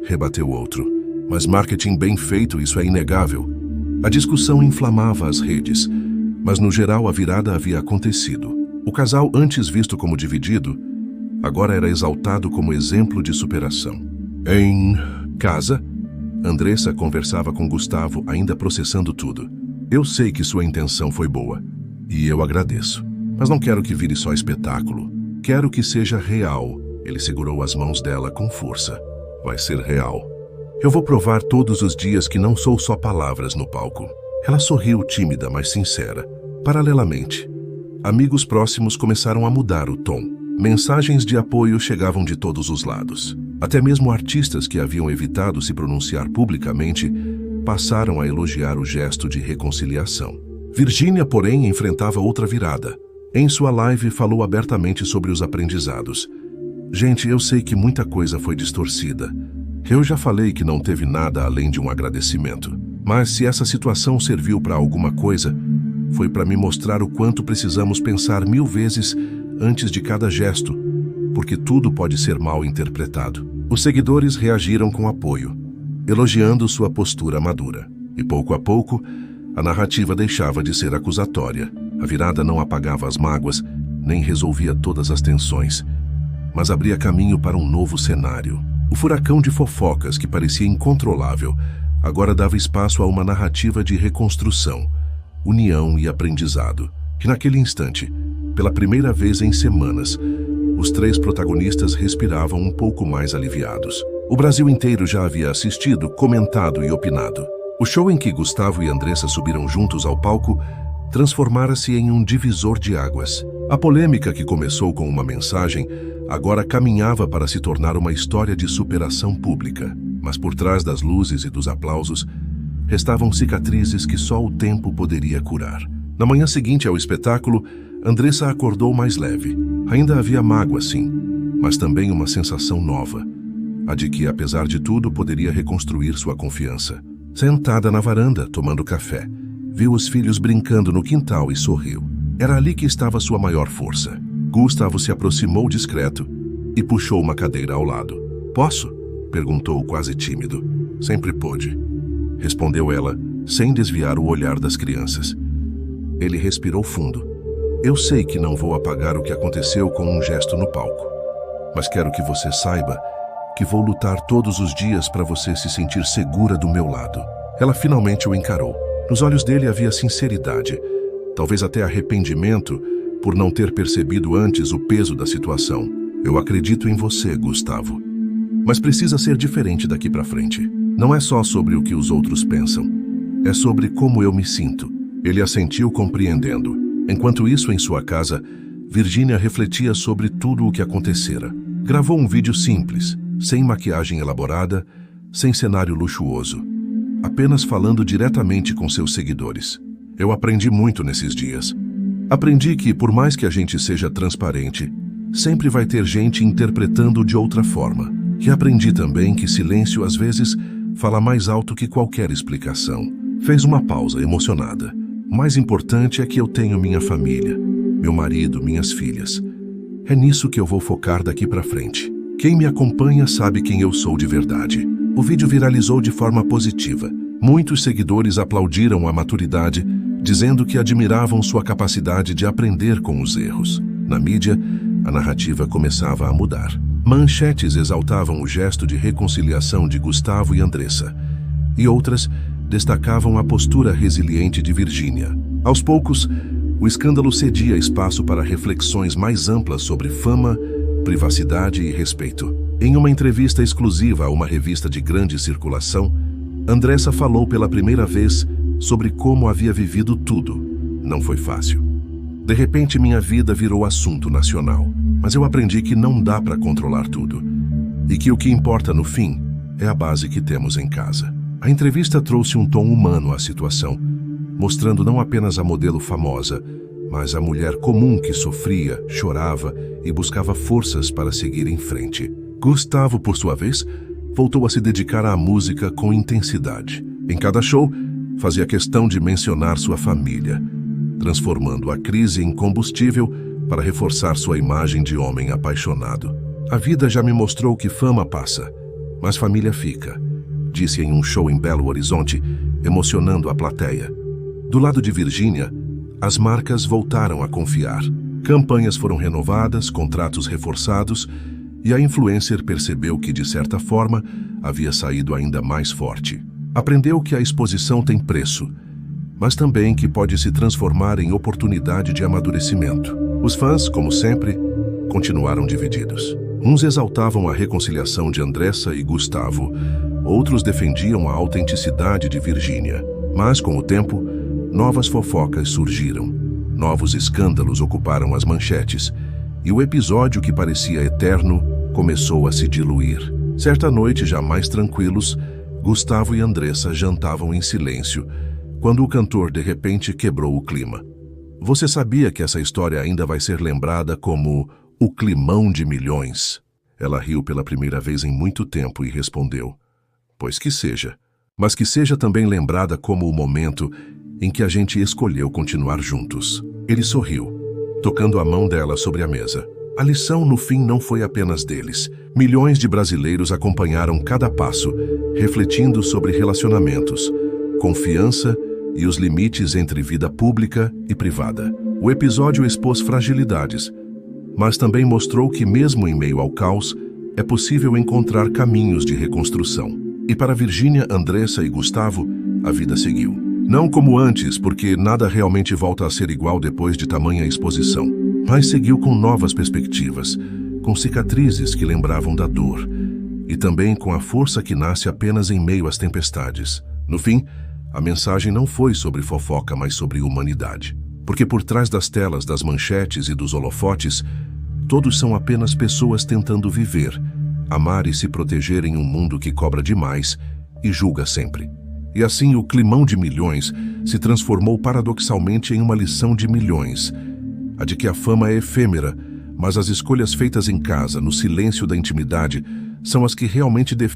Rebateu outro. Mas marketing bem feito, isso é inegável. A discussão inflamava as redes, mas no geral a virada havia acontecido. O casal, antes visto como dividido, agora era exaltado como exemplo de superação. Em casa, Andressa conversava com Gustavo, ainda processando tudo. Eu sei que sua intenção foi boa, e eu agradeço. Mas não quero que vire só espetáculo. Quero que seja real. Ele segurou as mãos dela com força. Vai ser real. Eu vou provar todos os dias que não sou só palavras no palco. Ela sorriu tímida, mas sincera. Paralelamente, amigos próximos começaram a mudar o tom. Mensagens de apoio chegavam de todos os lados. Até mesmo artistas que haviam evitado se pronunciar publicamente passaram a elogiar o gesto de reconciliação. Virgínia, porém, enfrentava outra virada. Em sua live, falou abertamente sobre os aprendizados. Gente, eu sei que muita coisa foi distorcida. Eu já falei que não teve nada além de um agradecimento. Mas se essa situação serviu para alguma coisa, foi para me mostrar o quanto precisamos pensar 1000 vezes antes de cada gesto, porque tudo pode ser mal interpretado. Os seguidores reagiram com apoio, elogiando sua postura madura. E pouco a pouco, a narrativa deixava de ser acusatória. A virada não apagava as mágoas, nem resolvia todas as tensões, mas abria caminho para um novo cenário. O furacão de fofocas, que parecia incontrolável, agora dava espaço a uma narrativa de reconstrução, união e aprendizado, que naquele instante, pela primeira vez em semanas, os 3 protagonistas respiravam um pouco mais aliviados. O Brasil inteiro já havia assistido, comentado e opinado. O show em que Gustavo e Andressa subiram juntos ao palco transformara-se em um divisor de águas. A polêmica, que começou com uma mensagem, agora caminhava para se tornar uma história de superação pública. Mas por trás das luzes e dos aplausos, restavam cicatrizes que só o tempo poderia curar. Na manhã seguinte ao espetáculo, Andressa acordou mais leve. Ainda havia mágoa, sim, mas também uma sensação nova, a de que, apesar de tudo, poderia reconstruir sua confiança. Sentada na varanda, tomando café, viu os filhos brincando no quintal e sorriu. Era ali que estava sua maior força. Gustavo se aproximou discreto e puxou uma cadeira ao lado. "Posso?" perguntou quase tímido. "Sempre pôde", respondeu ela, sem desviar o olhar das crianças. Ele respirou fundo. "Eu sei que não vou apagar o que aconteceu com um gesto no palco, mas quero que você saiba que vou lutar todos os dias para você se sentir segura do meu lado." Ela finalmente o encarou. Nos olhos dele havia sinceridade, talvez até arrependimento por não ter percebido antes o peso da situação. "Eu acredito em você, Gustavo. Mas precisa ser diferente daqui para frente. Não é só sobre o que os outros pensam. É sobre como eu me sinto." Ele assentiu, compreendendo. Enquanto isso, em sua casa, Virgínia refletia sobre tudo o que acontecera. Gravou um vídeo simples, sem maquiagem elaborada, sem cenário luxuoso, apenas falando diretamente com seus seguidores. "Eu aprendi muito nesses dias. Aprendi que, por mais que a gente seja transparente, sempre vai ter gente interpretando de outra forma. E aprendi também que silêncio, às vezes, fala mais alto que qualquer explicação." Fez uma pausa, emocionada. "O mais importante é que eu tenho minha família, meu marido, minhas filhas. É nisso que eu vou focar daqui para frente. Quem me acompanha sabe quem eu sou de verdade." O vídeo viralizou de forma positiva. Muitos seguidores aplaudiram a maturidade, dizendo que admiravam sua capacidade de aprender com os erros. Na mídia, a narrativa começava a mudar. Manchetes exaltavam o gesto de reconciliação de Gustavo e Andressa, e outras destacavam a postura resiliente de Virgínia. Aos poucos, o escândalo cedia espaço para reflexões mais amplas sobre fama, privacidade e respeito. Em uma entrevista exclusiva a uma revista de grande circulação, Andressa falou pela primeira vez sobre como havia vivido tudo. "Não foi fácil. De repente, minha vida virou assunto nacional. Mas eu aprendi que não dá para controlar tudo. E que o que importa no fim é a base que temos em casa." A entrevista trouxe um tom humano à situação, mostrando não apenas a modelo famosa, mas a mulher comum que sofria, chorava e buscava forças para seguir em frente. Gustavo, por sua vez, voltou a se dedicar à música com intensidade. Em cada show, fazia questão de mencionar sua família, transformando a crise em combustível para reforçar sua imagem de homem apaixonado. "A vida já me mostrou que fama passa, mas família fica", disse em um show em Belo Horizonte, emocionando a plateia. Do lado de Virgínia, as marcas voltaram a confiar. Campanhas foram renovadas, contratos reforçados, e a influencer percebeu que, de certa forma, havia saído ainda mais forte. Aprendeu que a exposição tem preço, mas também que pode se transformar em oportunidade de amadurecimento. Os fãs, como sempre, continuaram divididos. Uns exaltavam a reconciliação de Andressa e Gustavo, outros defendiam a autenticidade de Virgínia. Mas, com o tempo, novas fofocas surgiram. Novos escândalos ocuparam as manchetes, e o episódio que parecia eterno começou a se diluir. Certa noite, já mais tranquilos, Gustavo e Andressa jantavam em silêncio, quando o cantor de repente quebrou o clima. "Você sabia que essa história ainda vai ser lembrada como o climão de milhões?" Ela riu pela primeira vez em muito tempo e respondeu: "Pois que seja, mas que seja também lembrada como o momento em que a gente escolheu continuar juntos." Ele sorriu, tocando a mão dela sobre a mesa. A lição, no fim, não foi apenas deles. Milhões de brasileiros acompanharam cada passo, refletindo sobre relacionamentos, confiança e os limites entre vida pública e privada. O episódio expôs fragilidades, mas também mostrou que, mesmo em meio ao caos, é possível encontrar caminhos de reconstrução. E para Virgínia, Andressa e Gustavo, a vida seguiu. Não como antes, porque nada realmente volta a ser igual depois de tamanha exposição, mas seguiu com novas perspectivas, com cicatrizes que lembravam da dor, e também com a força que nasce apenas em meio às tempestades. No fim, a mensagem não foi sobre fofoca, mas sobre humanidade. Porque por trás das telas, das manchetes e dos holofotes, todos são apenas pessoas tentando viver, amar e se proteger em um mundo que cobra demais e julga sempre. E assim o climão de milhões se transformou paradoxalmente em uma lição de milhões, a de que a fama é efêmera, mas as escolhas feitas em casa, no silêncio da intimidade, são as que realmente definem